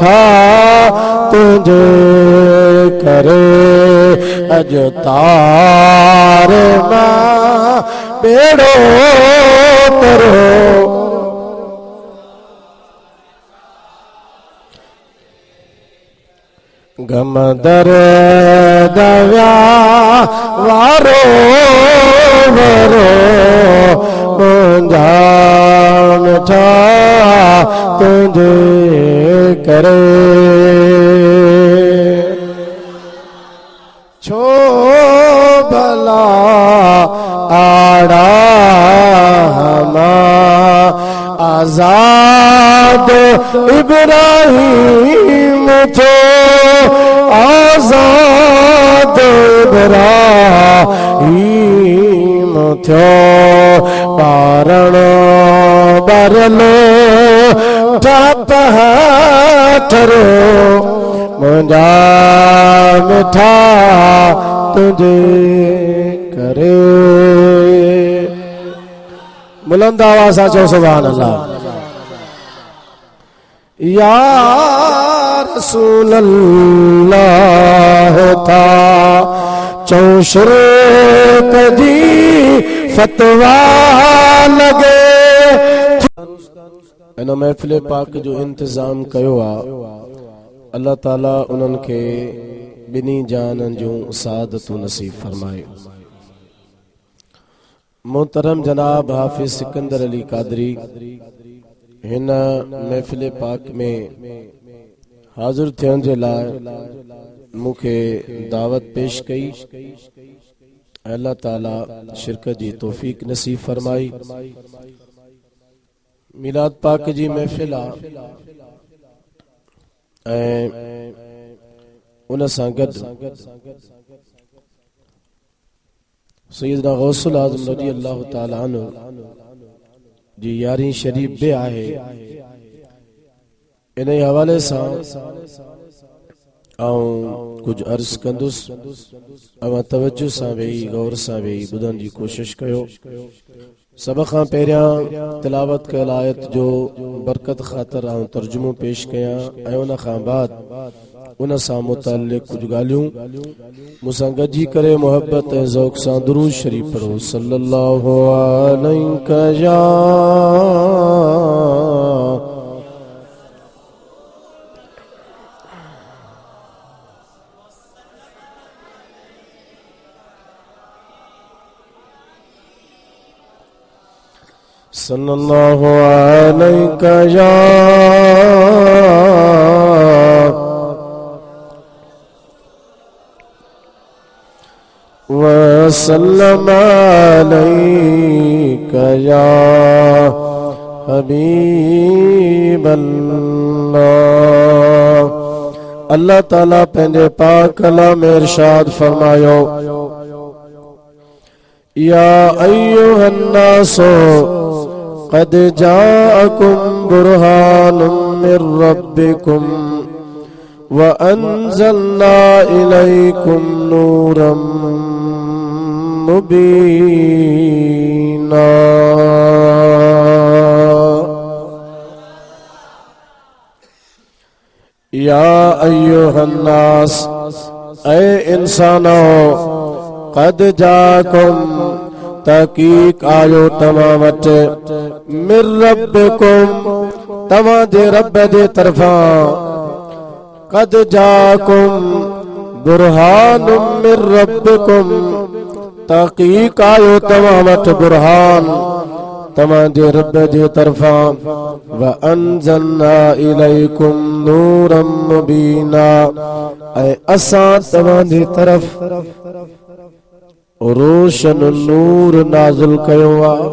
मिठा तुझे करे अज तारे मां बेड़ो करो गम दर्द वारो वरो मुंजा मिठा तुझे करे छो भला आड़ा हमा आजाद इब्राहिम थो आजाद इब्राहिम थो पारण बरलो ठरो मुंजा मिठा तुझे करे बुलंद आवाज़ सां चओ सुभान अल्लाह या रसूल अल्लाह था चौ शिरक जी फतवा लगे इन महफिल पाक जो इंतजाम कयो आ अल्लाह ताला उन्हनि खे बिनी जानन जूं सादतूं नसीब फरमाए। मोहतरम जनाब हाफिज सिकंदर अली कादरी हिन महफिल पाक में हाजिर थियण जे लाइ मूंखे दावत पेश कई। अल्लाह ताला शिरकत जी तौफीक नसीब फरमाई। मिलाद पाक जी महफिल आ ऐं उन सां गॾु सैयदना गौसुल आज़म रज़ी अल्लाह ताला अन्हु जी यारी शरीफ बि आहे। इन हवाले सां कुछ अर्ज कंदुसि अवां तवज्जो सां वेही गौर सां वेही ॿुधण जी कोशिश कयो। सब खां पहिरियां तिलावत कयल आयत जो बरकत ख़ातिर आऊं तर्जुमो पेश कयां ऐं उन खां बाद उन सां मुतअल्लिक़ कुछ ॻाल्हियूं मूंसां गॾिजी करे मोहब्बत ऐं ज़ौक़ सां दुरूद शरीफ पढ़ो सल्लल्लाहु अलैहि या सल्लल्लाहु अलैहि या वसल्लम अलैका या हबीबल्लाह। अल्लाह ताला पंहिंजे पाक कलाम में इरशाद फरमायो या अय्युहन नासो क़द जाअकुम बुरहानुम मिर रब्बिकुम व अंज़लना इलैकुम नूरम मुबीना। या अय्युहन नास ऐ इंसानो क़द जाअकुम तहकीक आयो तव्हां वटि मिर रब्बिकुम तव्हां जे रब जे तरफ़ां क़द जाअकुम बुरहानुम मिर रब्बिकुम तहकीक आयो तव्हां वटि बुरहान तव्हां जे रब जे तरफ़ां व अंज़लना इलैकुम नूरम मुबीना ऐं असां तव्हां जी तरफ़ रोशन नूर नाज़िल कयो आहे।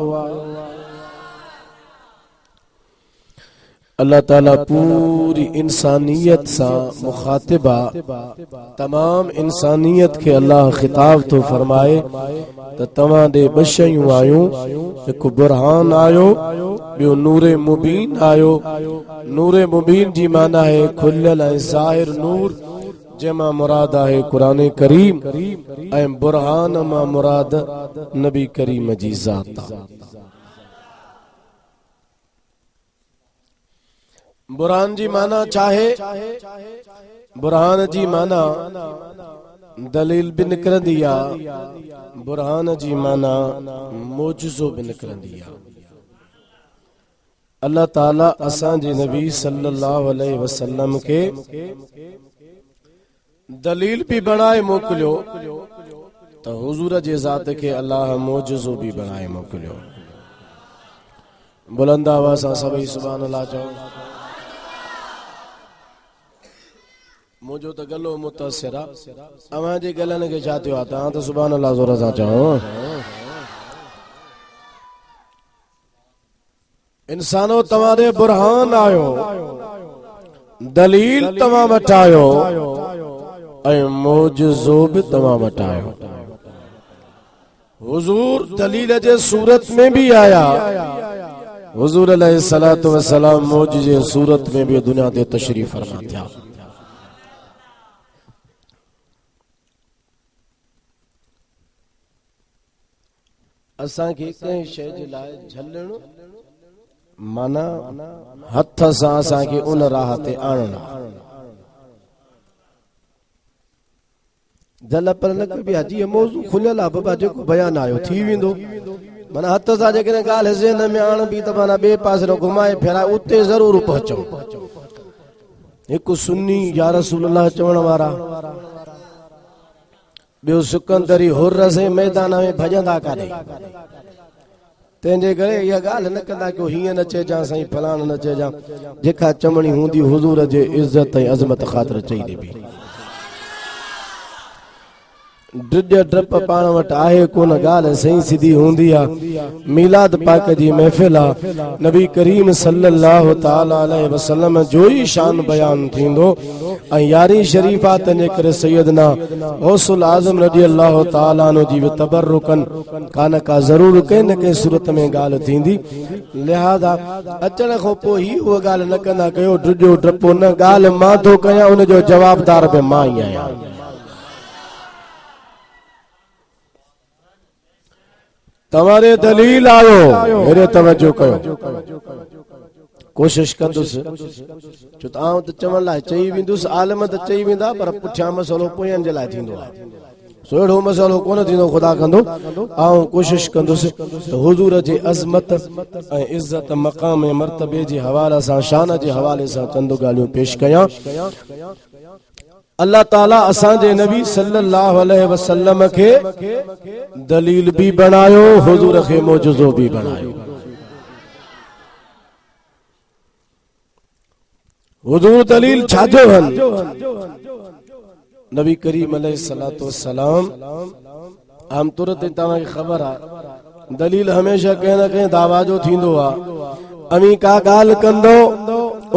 अल्लाह ताला पूरी इंसानियत सां मुखातिबा तमाम इंसानियत के अल्लाह खिताब तो फरमाए त तव्हां ॾे ॿ शयूं आयूं हिकु बुरहान आयो ॿियो नूरे मुबीन आयो। नूरे मुबीन जी माना है खुलियल ऐं ज़ाहिर नूर जंहिंमां मुराद आहे क़ुरान करीम ऐं बुरहान मां मुराद नबी करीम जी ज़ात। बुरहान जी माना चाहे बुरहान जी माना दलील भी निकरंदी आ बुरहान जी माना मोजज़ो भी निकरंदी आ। अल्लाह ताला असां जे नबी सल्लल्लाहु अलैहि वसल्लम के दलील भी बनाए मोकलियो तो हुजूर जे ज़ात के अल्लाह मोजज़ो भी बनाए मोकलियो। बुलंद आवाज़ सां सभई सुभान अल्लाह चओ। मुझो तो गलो मुतासिर आ अवां जे गलन के छा थियो आ तव्हां तो सुभान अल्लाह ज़ोर सां चओ। इंसानो तव्हां बुरहान आयो दलील तव्हां वटि आयो ऐं मोजज़ो भी तव्हां वटि आयो। हुजूर दलील जे सूरत में भी आया हुजूर अलैहिस्सलातु वस्सलाम मोजज़े सूरत में भी दुनिया ते तशरीफ फरमा थिया। असां के कंहिं शइ जे लाइ झलण माना हथ सां असां के उन राह ते आणणा जल पर न कबी हाजी मौजू खुलियल आहे बाबा जेको बयान आयो थी वेंदो माना हथ सां जेकॾहिं ॻाल्हि ज़हन में आण बि त माना ॿिए पासे घुमाए फिराए उते ज़रूर पहुचूं। हिकु सुन्नी या रसूल अल्लाह चवण वारा ॿियो सिकंदरी हुर्र से मैदान में भॼंदा काॾे तंहिंजे करे इहा ॻाल्हि न कंदा की हीअं न चइजां साईं फलाण न चइजां जेका चवणी हूंदी हुजूर जे इज़त ऐं अज़मत ख़ातिर चई ॾिबी। ड्रिज ड्रप पाण वटि आहे कोन ॻाल्हि सही सिधी हूंदी आहे। मीलाद पाक जी महफ़िल आहे नबी करीम सल्लल्लाहु ताला अलैहि वसल्लम जो ई शान बयान थींदो ऐं यारी शरीफ आहे तंहिंजे करे सैयदना गौसुल आज़म रज़ी अल्लाह ताला अन्हु जी तबर्रुकन कान का ज़रूर कंहिं न कंहिं सूरत में ॻाल्हि थींदी। लिहाज़ा अचण खां पोइ ही उहा ॻाल्हि न कंदा कयो ड्रिजो ड्रपो न ॻाल्हि मां थो कयां उनजो जवाबदार बि मां ई आहियां। तव्हारे दलील आयो हेरे तवज्जो कयो कोशिश कंदुसि छो त आउं त चवण लाइ चई वेंदुसि आलम त चई वेंदा पर पुठियां मसइलो पोयनि जे लाइ थींदो आहे सो अहिड़ो मसइलो कोन थींदो ख़ुदा कंदो। आउं कोशिश कंदुसि त हुजूर जे अज़मत ऐं इज़त मक़ाम ऐं मर्तबे जे हवाले सां शान जे हवाले सां चंद ॻाल्हियूं पेश कयां। अल्लाह ताला असांजे नबी सल्लल्लाहु अलैहि वसल्लम के दलील भी बनायो हुजूर खे मोजज़ो भी बनायो। हुजूर दलील छाजो हन नबी करीम अलैहिस्सलातु वस्सलाम आम तौर ते तव्हां खे ख़बर आहे दलील हमेशा कंहिं न कंहिं दावा जो थींदो आहे। अमी का ॻाल्हि कंदो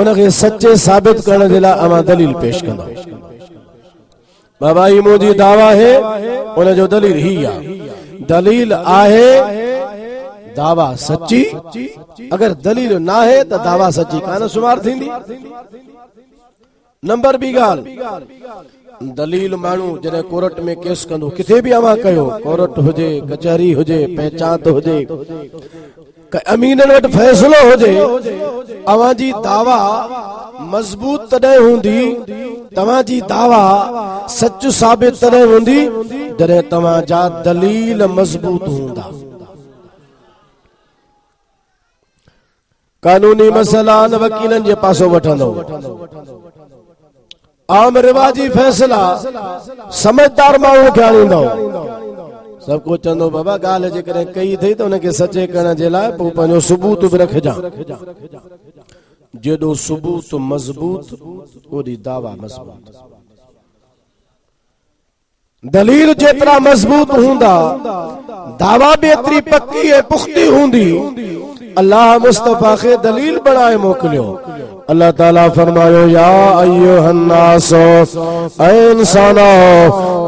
उनखे सचे साबित करण जे लाइ अवां दलील पेश कंदो बाबा ही मुझी दावा है उन जो दलील ही आ दलील आहे दावा सच्ची अगर दलील ना है तो दावा सच्ची कान शुमार थींदी। नंबर बी गाल दलील मानू जॾहिं कोर्ट में केस कंदो किथे भी अवां कयो कोर्ट हुजे कचहरी हुजे पंचायत हुजे अमीनन वटि फैसलो हुजे अवां जी दावा मजबूत तॾहिं हूंदी तव्हां जी दावा सच साबित तॾहिं हूंदी जॾहिं तव्हां जा दलील मजबूत हूंदा। कानूनी मसइला न वकीलनि जे पासो वठंदो आम रिवाजी फैसला समझदार माण्हू खे आणींदो सब कुछ चंदो बाबा ॻाल्हि जेकॾहिं कई थई त उनखे सचे करण जे लाइ पोइ पंहिंजो सबूत बि रखजां। जेॾो सबूत मजबूत ओॾी दावा मजबूत। दलील जेतिरा मजबूत हूंदा दावा भी एतिरी पक्की ऐं पुख्ती हूंदी। अल्लाह मुस्तफा खे दलील बनाए मोकिलियो। अल्लाह ताला फरमायो या अय्युहन नास ऐ इंसानो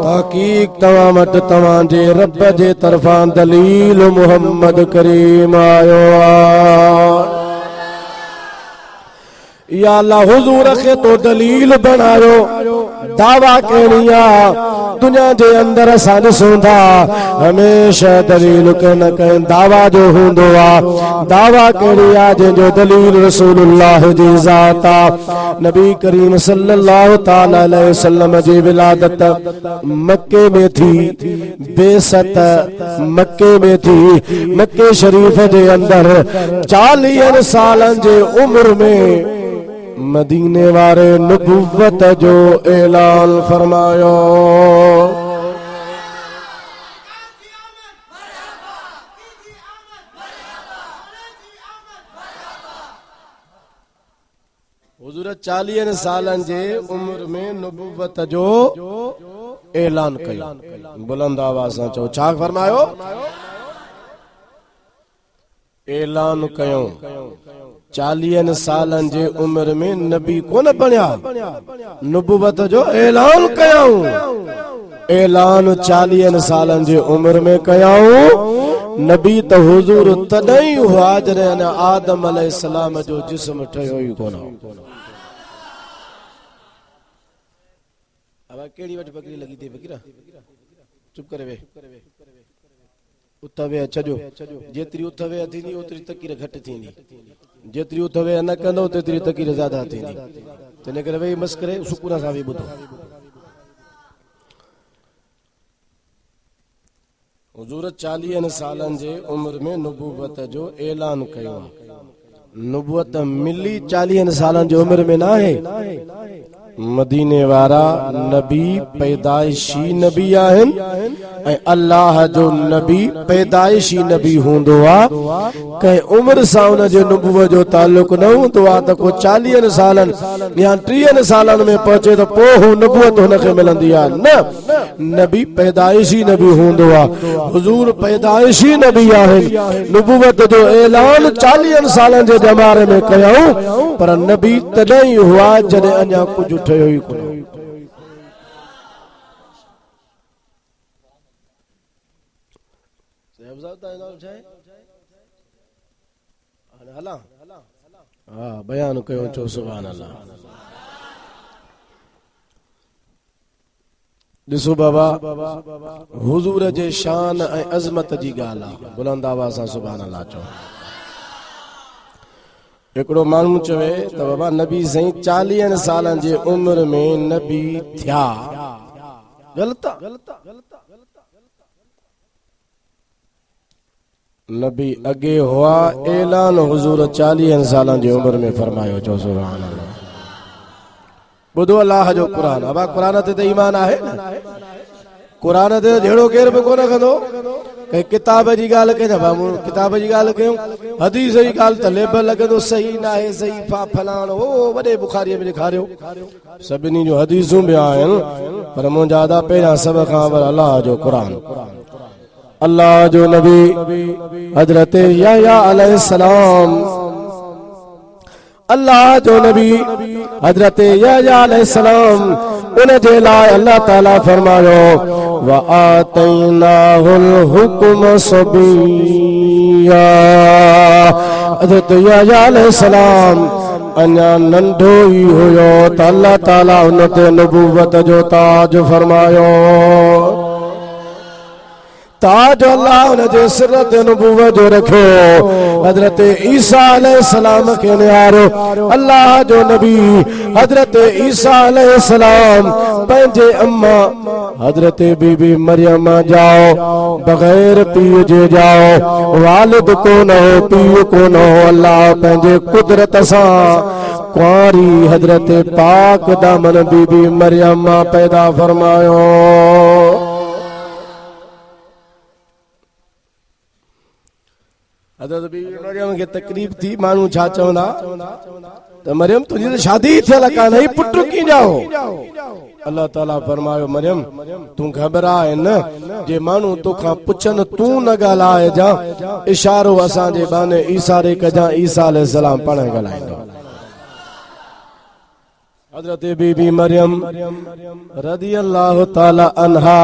तहकीक तव्हां वटि तव्हां जे रब जे तरफ़ां दलील मुहम्मद करीम आयो या अल्लाह हुजूर खे तो दलील बनायो दावा करिया दुनिया जे अंदर असां ॾिसूं था हमेशा दलील कंहिं न कंहिं दावा जो हूंदो आहे दावा कहिड़ी आहे जंहिंजो दलील रसूलुल्लाह जी ज़ात आहे नबी करीम सल्लल्लाहु तआला अलैहि वसल्लम जी विलादत मक्के में थी बेसत मक्के में थी मक्के शरीफ जे अंदर 40 सालनि जे उम्र में मदीने वारे नबुव्वत जो ऐलान फरमायो। हुजूर 40 सालनि जे उम्र में नबुव्वत जो ऐलान कयो। बुलंद आवाज़ सां चओ छा फरमायो? ऐलान कयो। 40 सालनि जे उम्र में नबी कोन बणिया नबुव्वत जो ऐलान कयऊं। ऐलान 40 सालनि जे उम्र में कयऊं। नबी त हुजूर तॾहिं हुआ जॾहिं आदम अलैहिस्सलाम जो जिस्म ठहियो ई कोन। अब केड़ी वट बकरी लगी थी फकीरा चुप करे वे उथवे छजो जेतरी उथवे थींदी ओतरी तकीर घट थींदी जेतरी उथवे न कंदो तेतरी तकीर ज्यादा थींदी तने करे वे मस्करे सुकून सां भी ॿुधो। हुजूर 40 सालनि जे उम्र में नबुव्वत जो ऐलान कयो। नबुव्वत मिली 40 सालनि जी उम्र में ना है। मदीने वारा नबी पैदाइशी नबी आहिनि ऐं अल्लाह जो नबी पैदाइशी नबी हूंदो आहे कंहिं उम्र सां उन जे नबुव्वत जो ताल्लुक न हूंदो आहे त को 40 सालनि या 30 सालनि में पहुचे त पोइ हू नबुव्वत हुनखे मिलंदी आहे। न नबी पैदाइशी नबी हूंदो आहे। हुजूर पैदाइशी नबी आहिनि। नबुव्वत जो ऐलान 40 सालनि जे ज़माने में कयऊं पर नबी तॾहिं हुआ जॾहिं अञा कुझु ठहियो ई कोन। हाँ बयान कयो चो सुभान अल्लाह। ॾिसो बाबा हुजूर जे शान ऐं अज़मत जी ॻाल्हि आहे। बुलंद आवाज़ सां सुभान अल्लाह चओ। हिकिड़ो माण्हू चवे त बाबा नबी साईं 40 सालनि जे उम्र में नबी थिया ग़लत नबी अगे हुआ। ऐलान हुजूर 40 सालनि जी उम्र में फरमायो चओ सुभान अल्लाह। ॿुधो अल्लाह जो क़ुरान। अब क़ुरान ते त ईमान आहे न। क़ुरान ते जहिड़ो केर बि कोन कंदो। कई किताब जी ॻाल्हि कजे किताब जी ॻाल्हि कयूं हदीस जी ॻाल्हि त लेबल लॻंदो सही न आहे सही फलाण हो वॾे बुखारीअ में ॾेखारियो। सभिनी जो हदीसूं बि आहिनि पर मुंहिंजा अदा पहिरियां सभ खां अल्लाह जो क़ुरान। अल्लाह जो नबी हजरत यहया अलैहिस्सलाम अल्लाह जो नबी हजरत यहया अलैहिस्सलाम उन जे लाइ अल्लाह ताला फरमायो व आतैनाहुल हुक्म सबिया। हजरत यहया अलैहिस्सलाम अञा नंढो ई हुयो त अल्लाह ताला उन ते नबुव्वत जो ताज फरमायो। ताज अल्लाह उन जे सिर ते नबुव्वत जो रखियो। हजरत ईसा अलैहिस्सलाम खे निहारो। अल्लाह जो नबी हजरत ईसा अलैहिस्सलाम पंहिंजे अम्मा हजरत बीबी मरियम जाओ बगैर पीउ जे जाओ वालिद कोन हो पीउ कोन हो। अल्लाह पंहिंजे कुदरत सां कुंवारी हजरत पाक दामन बीबी मरियम पैदा फरमायो। हजरत बीबी मरियम खे तकलीफ़ थी माण्हू छा चवंदा त मरियम तुंहिंजी त शादी थियल कान्हे पुट कीअं ॼाओ। अल्लाह ताला फरमायो मरियम तूं घबराए न जे माण्हू तोखां पुछनि तूं न ॻाल्हाइजां इशारो असांजे बाने ईसारे कजां ईसा अलैहिस्सलाम पाण ॻाल्हाईंदो। हजरत बीबी मरियम रज़ियल्लाहु ताला अन्हा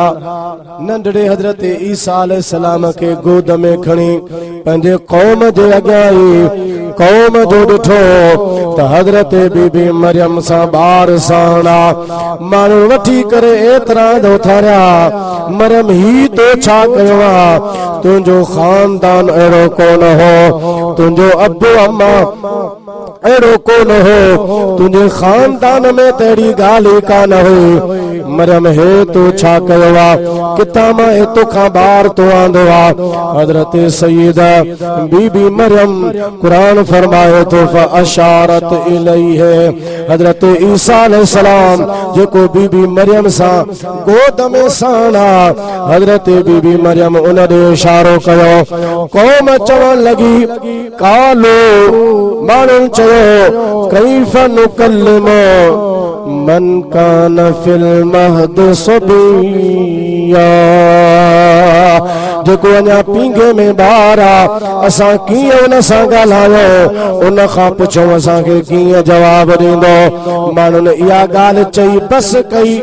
नंढड़े हजरत ईसा अलैहिस्सलाम के गोद में खणी पंहिंजे कौम जे अॻियां कौम जो ॾिठो त हज़रत बीबी मरियम सां ॿार साणा माण्हू वठी करे एतिरा उथारिया मरियम ही तो छा कयो आहे तुंहिंजो खानदान अहिड़ो कोन हो तुंहिंजो अबू अम्मा अहिड़ो कोन हो तुंहिंजे खानदान में त अहिड़ी ॻाल्हि ई कान हुई मरियम हे तूं छा कयो आहे किथां मां तोखां ॿार तो आंदो आहे हज़रत सईदा बीबी मरियम कुरान फरमाए थो फअशारत इलैहि हज़रत ईसा अलैहिस्सलाम जेको बीबी मरियम सां गोद में साणा हज़रत बीबी मरियम उन ॾे इशारो कयो क़ौम चवण लॻी कालो माण्हू चयो कैफ़ नुकल्लिमु मन कान फिल महद सबिया जेको अञा पींघे में ॿार आहे असां कीअं उन सां ॻाल्हायो उन खां पुछो असांखे कीअं जवाब ॾींदो माण्हुनि इहा ॻाल्हि चई बस कई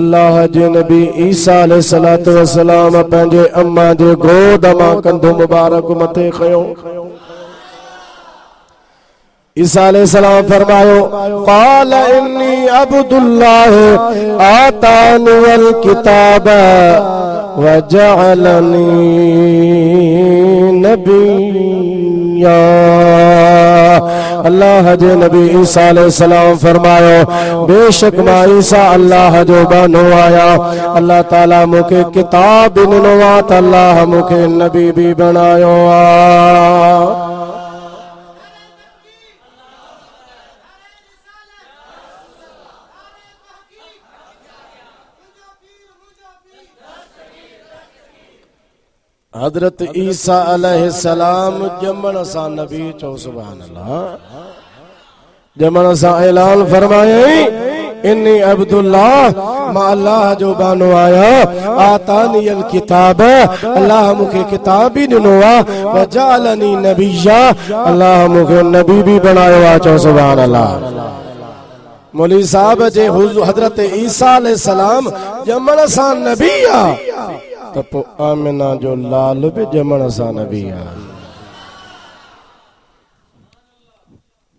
अल्लाह जे नबी ईसा अलैहिस्सलातु वस्सलाम पंहिंजे अम्मा जे गोद मां कंधो मुबारक मथे खयो ईसा अलैहिस्सलाम फरमायो क़ाल इन्नी अब्दुल्लाह आतानियल किताब वजअलनी नबिय्या अल्लाह जे नबी ईसा अलैहिस्सलाम फरमायो बेशक मां ईसा अल्लाह जो बानो आया अल्लाह ताला मूंखे किताब ॾिनो आहे त अल्लाह मूंखे नबी बि बणायो आहे हज़रत ईसा अलैहिस्सलाम जमण सां नबी चओ सुभान अल्लाह जमण सां ऐलान फरमायई इन्नी अब्दुल्लाह मां अल्लाह जो बानो आया आतानियल किताब अल्लाह मूंखे किताब भी ॾिनो आहे वजालनी नबिया अल्लाह मूंखे नबी भी बनायो आहे चओ सुभान अल्लाह मौलवी साहब जे हज़रत ईसा अलैहिस्सलाम जमण सां नबी आहे त पोइ आमिना जो लाल बि जमण सां नबी आहे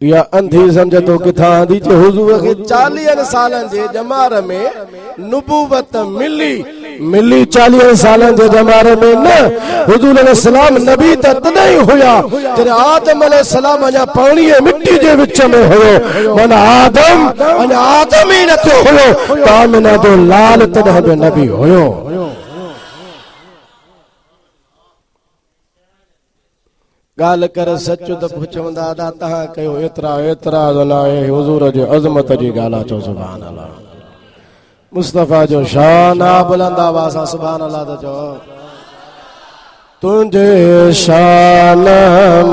या अंधी समझ तो किथां दी जे हुजूर खे 40 सालन जे जमार में नबूवत मिली 40 सालन जे जमार में न हुजूर अलैहिस्सलाम नबी त तॾहिं हुया जॾहिं आदम अलैहिस्सलाम अञा पाणी ऐं मिट्टी जे विच में हुयो माना आदम ई न थियो हुयो आमिना जो लाल तॾहिं बि नबी हुयो गाल कर सच त पुछंदा दादा तहां कयो एतरा नाहे हुजूर जे अज़मत जी गाला चो सुभान अल्लाह मुस्तफा जो शान बुलंद आवाज़ सां सुभान अल्लाह त चो तुंहिंजे शान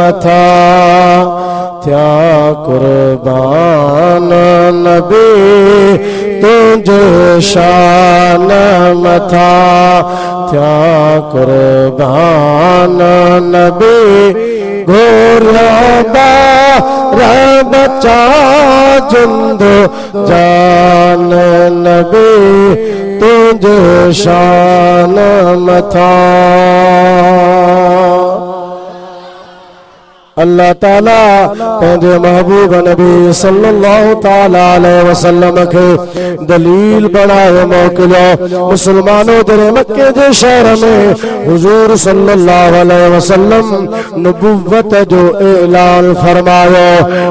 मथा थिया कुर्बान नबी तुंहिंजे शान मथा थिया कुर्बान नबी घोरिया बचा जिंदो जान नबी तुंहिंजे शान मथा अल्लाह ताला पंहिंजे महबूब नबी सल्लल्लाहु ताला अलैहि वसल्लम के दलील बनाए मोकिलियो मुसलमानों जरे मक्के जे शहर में हुजूर सल्लल्लाहु अलैहि वसल्लम नबुव्वत जो ऐलान फरमायो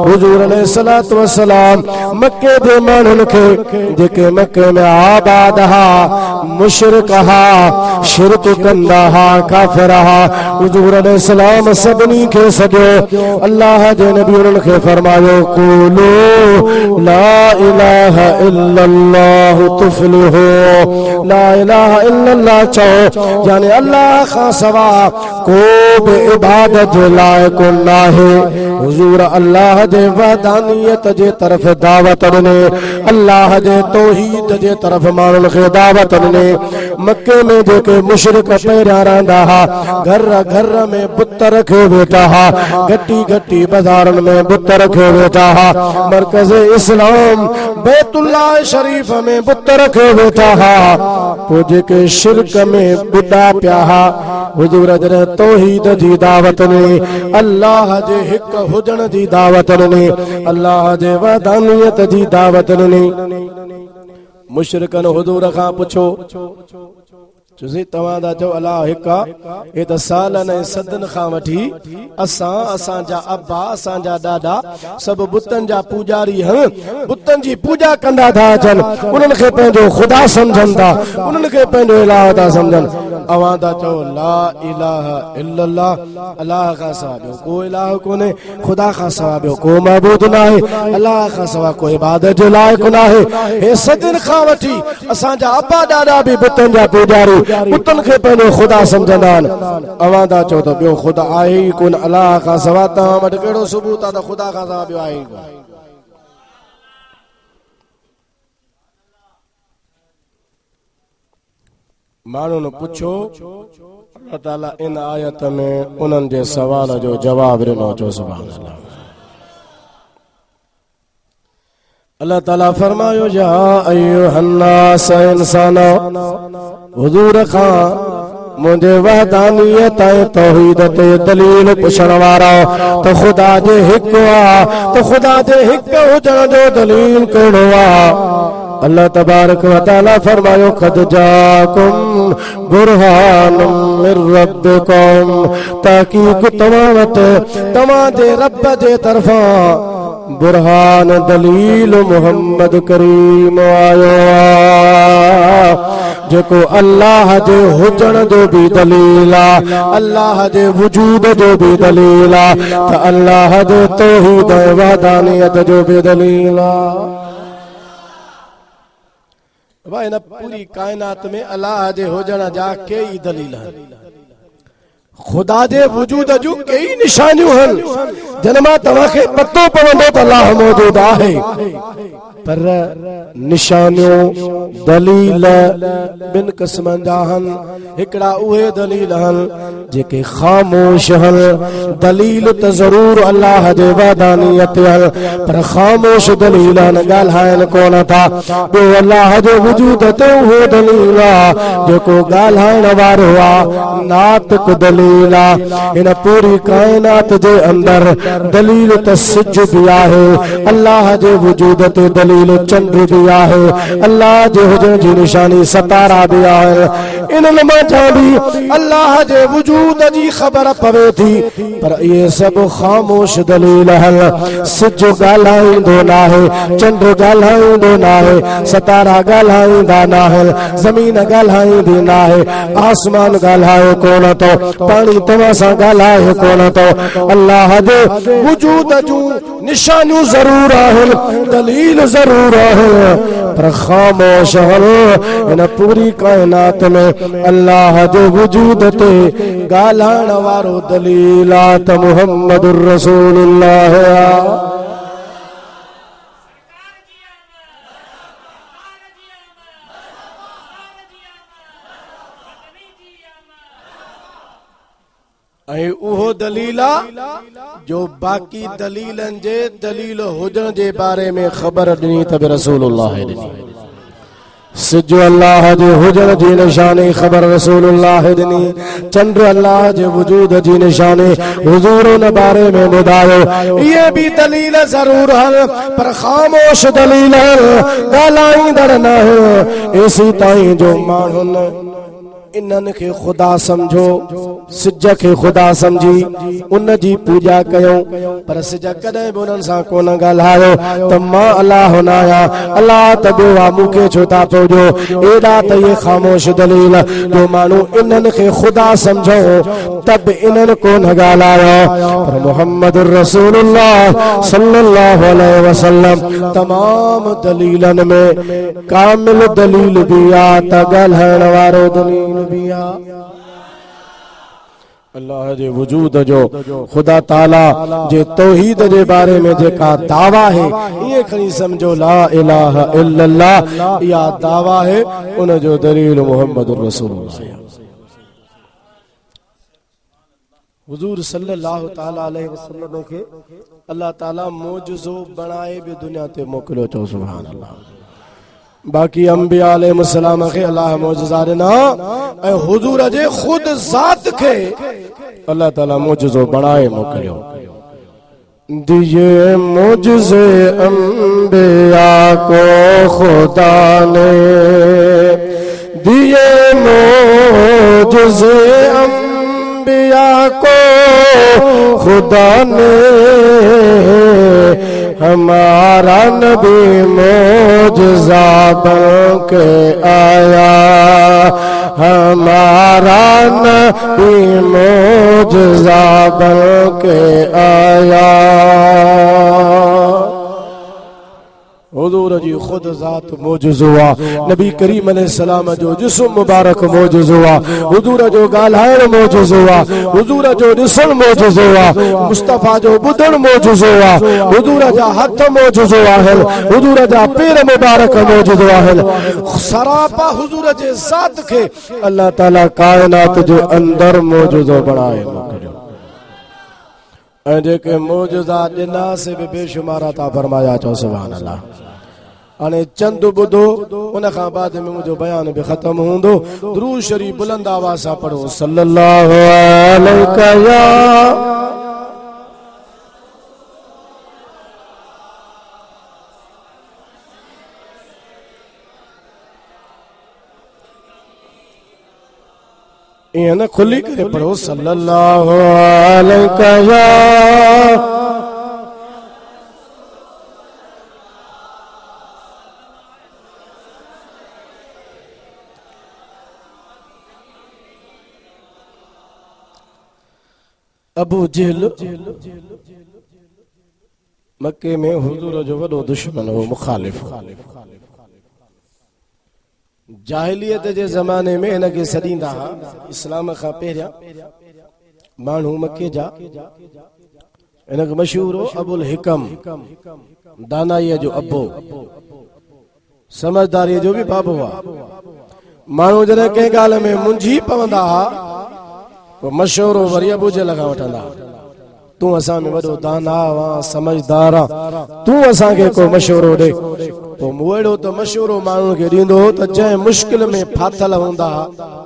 हुजूर अलैहिस्सलातु वस्सलाम मक्के जे माण्हुनि खे जेके मक्के में आबाद हा मुशरिक हा शिरक कंदा हा काफिर हा हुजूर अलैहिस्सलाम सभिनी खे सॼो अल्लाह जे नबी उन्हनि खे फरमायो क़ूलू ला इलाहा इल्लल्लाह तुफ्लिहू ला इलाहा इल्लल्लाह चओ यानी अल्लाह खां सवा को बि इबादत जे लाइक़ नाहे हुजूर अल्लाह जे वहदानियत जे तरफ़ दावत ॾिने अल्लाह जे तौहीद जे तरफ़ माण्हुनि खे दावत ॾिने मक्के में जेके मुशरिक पहिरियां रहंदा हा घर घर में बुत रखे वेठा हा घटी घटी बाज़ारनि में बुत रखे वेठा हा मरकज़ इस्लाम बैतुल्लाह शरीफ में बुत रखे वेठा हा पोइ जेके शिरक में बुॾा पिया हा हुजूर जॾहिं तौहीद जी दावत में अल्लाह जे हिक हुजण जी दावत ॾिनी, अल्लाह जे वहदानियत जी दावत ॾिनी। मुशरिकन हुजूर खां पुछो, चुसी तव्हां दा चओ अल्लाह हिकु आहे, हे त सालन ऐं सदन खां वठी असांजा अब्बा असांजा ॾाॾा सभु बुतनि जा पूजारी आहिनि, बुतनि जी पूजा कंदा था अचनि, उन्हनि खे पंहिंजो ख़ुदा सम्झनि था, उन्हनि खे पंहिंजो इलाह था सम्झनि। अवां था चओ ला इलाहा इल्लल्लाह, अल्लाह खां सवा ॿियो को इलाह कोन्हे, ख़ुदा खां सवा ॿियो को महबूद न आहे, अल्लाह खां सवा को इबादत जो लाइक़ न आहे। हे सदन खां वठी असांजा अब्बा ॾाॾा बि बुतनि जा पूजारी, बुतनि खे पंहिंजो ख़ुदा सम्झंदा आहिनि। अवां था चओ त ॿियो ख़ुदा आहे ई कोन, अल्लाह खां सवा तव्हां वटि कहिड़ो सबूत आहे त ख़ुदा खां सवा ॿियो आहे ई कोन। माण्हुनि पुछो, अल्लाह ताला इन आयत में उन्हनि जे सवाल जो जवाब ॾिनो। चो सुभान अल्लाह। अल्लाह ताला फरमायो, या अय्युहन्नास इंसानो, हुजूर खां मुंहिंजे वहदानियत ऐं तौहीद ते दलील पुछण वारा त ख़ुदा जे हिकु आहे, त ख़ुदा जे हिकु हुजण जो दलील कहिड़ो आहे? अल्लाह तबारक व तआला फरमायो, क़द जाकुम बुरहानुम मिर रब्बिकुम, तहक़ीक़ तव्हां वटि तव्हां जे रब जे तरफ़ां बुरहान दलील मुहम्मद करीम आयो आहे, जेको अल्लाह जे हुजण जो बि दलील आहे, अल्लाह जे वजूद जो बि दलील आहे, त अल्लाह जे तौहीद ऐं वहदानियत जो बि दलील आहे। भाई इन पूरी कायनात में अल्लाह जे हुजण जा कई दलील आहिनि, ख़ुदा जे वजूद जूं कई निशानियूं आहिनि, जिन मां तव्हांखे पतो पवंदो त अल्लाह मौजूद आहे, पर निशानियूं दलील ॿिनि क़िस्मनि जा आहिनि। हिकिड़ा उहे दलील आहिनि जेके ख़ामोश आहिनि, दलील त ज़रूर अल्लाह जे वहदानियत आहिनि, पर ख़ामोश दलील आहिनि, ॻाल्हाइनि कोन था। ॿियो अल्लाह जे वजूद ते उहो दलील आहे जेको ॻाल्हाइण वारो आहे, नातिक दलील आहे। इन पूरी कायनात जे अंदर दलील त सिज बि आहे, अल्लाह जे वजूद ते दलील चंड भी आहे, अल्लाह जे हुजण जी निशानी सतारा भी आहे। इन्हनि मां भी अल्लाह जे वजूद जी ख़बर पवे थी, पर ये सब ख़ामोश दलील आहिनि। सिज ॻाल्हाईंदो न आहे, चंड ॻाल्हाईंदो न आहे, सतारा ॻाल्हाईंदा न आहिनि, ज़मीन ॻाल्हाईंदी न आहे, आसमान ॻाल्हाए कोन थो, पाणी तव्हां सां ॻाल्हाए कोन थो। अल्लाह जे वजूद जूं निशानियूं ज़रूर आहिनि, दलील ज़रूर आहे, पर ख़ामोश आहिनि। इन पूरी कायनात में अल्लाह जे वजूद ते ॻाल्हाइण वारो दलील आहे त मुहम्मदुर रसूलुल्लाह आहे। ऐं उहो दलील आहे जो बाक़ी दलीलनि जे दलील हुजण जे बारे में ख़बर ॾिनी त बि रसूलुल्लाह ॾिनी। सिज अल्लाह जे हुजण जी निशानी ख़बर रसूलुल्लाह ॾिनी, चंड अल्लाह जे वजूद जी निशानी हुजूर उन बारे में ॿुधायो। इहे बि दलील ज़रूर आहिनि, पर ख़ामोश दलील आहिनि, ॻाल्हाईंदड़ न आहे। एसी ताईं जो माण्हुनि इन्हनि खे ख़ुदा सम्झो, सिज खे ख़ुदा सम्झी उन जी पूजा कयूं, पर सिज कॾहिं बि उन्हनि सां कोन ॻाल्हायो त मां अलाह न आहियां, अलाह त ॿियो आहे, मूंखे छो था पूॼो। एॾा त इहे ख़ामोश दलील जो माण्हू इन्हनि खे ख़ुदा सम्झो त बि इन्हनि कोन ॻाल्हायो, पर मुहम्मद रसूलुल्लाह सल्लल्लाहु अलैहि वसल्लम तमाम दलीलनि में कामिल दलील भी आहे त ॻाल्हाइण वारो दलील भी आहे। अल्लाह जे वजूद जो खुदा ताला जे तौहीद जे बारे में जेका दावा है, ये खणी समझो ला इलाहा इल्लल्लाह, या दावा है, उन जो दलील मुहम्मद रसूलुल्लाह। हुजूर सल्लल्लाहु ताला अलैहि वसल्लम के अल्लाह ताला मौजज़ो बनाए भी दुनिया ते मोकलियो। चो सुभान अल्लाह। बाकी अंबिया अलैहिस्सलाम के अल्लाह मौजज़ा ॾिना, ऐं हुजूर जे खुद ज़ात के अल्लाह ताला मौजज़ो बनाए मोकलियो। दिए मुझसे अंबिया को खुदा ने, दिए मुझसे अंबिया को खुदा ने, हमारा नबी मोजज़ा बन के आया, हमारा नबी मोजज़ा बन के आया। हुजूर जी खुद ज़ात मौजूज़ हुआ, नबी करीम अलैहिस्सलाम जो जिस्म मुबारक मौजूज़ हुआ, हुजूर जो ॻाल्हाइण मौजूज़ हुआ, हुजूर जो ॾिसण मौजूज़ हुआ, मुस्तफ़ा जो ॿुधण मौजूज़ हुआ, हुजूर जा हथ मौजूज़ आहिनि, हुजूर जा पेर मुबारक मौजूज़ आहिनि। सरापा हुजूर जे ज़ात खे अल्लाह ताला कायनात जे अंदर मौजूज़ बणाए ऐं जेके मौजूज़ा ॾिना से बि बेशुमार था फरमाया। चओ सुभान अल्लाह। हाणे चंद ॿुधो, उन खां बाद में मुंहिंजो बयान बि ख़त्म हूंदो। दुरूद शरीफ बुलंद आवाज़ सां पढ़ो। सल्लल्लाहु अलैका या ईअं न खुली करे पढ़ो। सल्लल्लाहु अलैका या अबू जहल मक्के में हुजूर जो वॾो दुश्मन हो, मुखालिफ। जाहिलियत जे ज़माने में इनखे सॾींदा हुआ। इस्लाम खां पहिरियां माण्हू मके जा इनखे मशहूर हो अबुल हिकम, दानाईअ जो अबो, समझदारीअ जो बि बाबो हुआ। माण्हू जॾहिं कंहिं ॻाल्हि में मुंझी पवंदा हुआ पोइ मशवरो वरी अबू जहल खां वठंदा। तूं असां में वॾो दाना आहीं, समझदार आहे, तूं असांखे को मशवरो ॾे। पोइ अहिड़ो त मशवरो माण्हुनि खे ॾींदो त जंहिं मुश्किल में फाथल हूंदा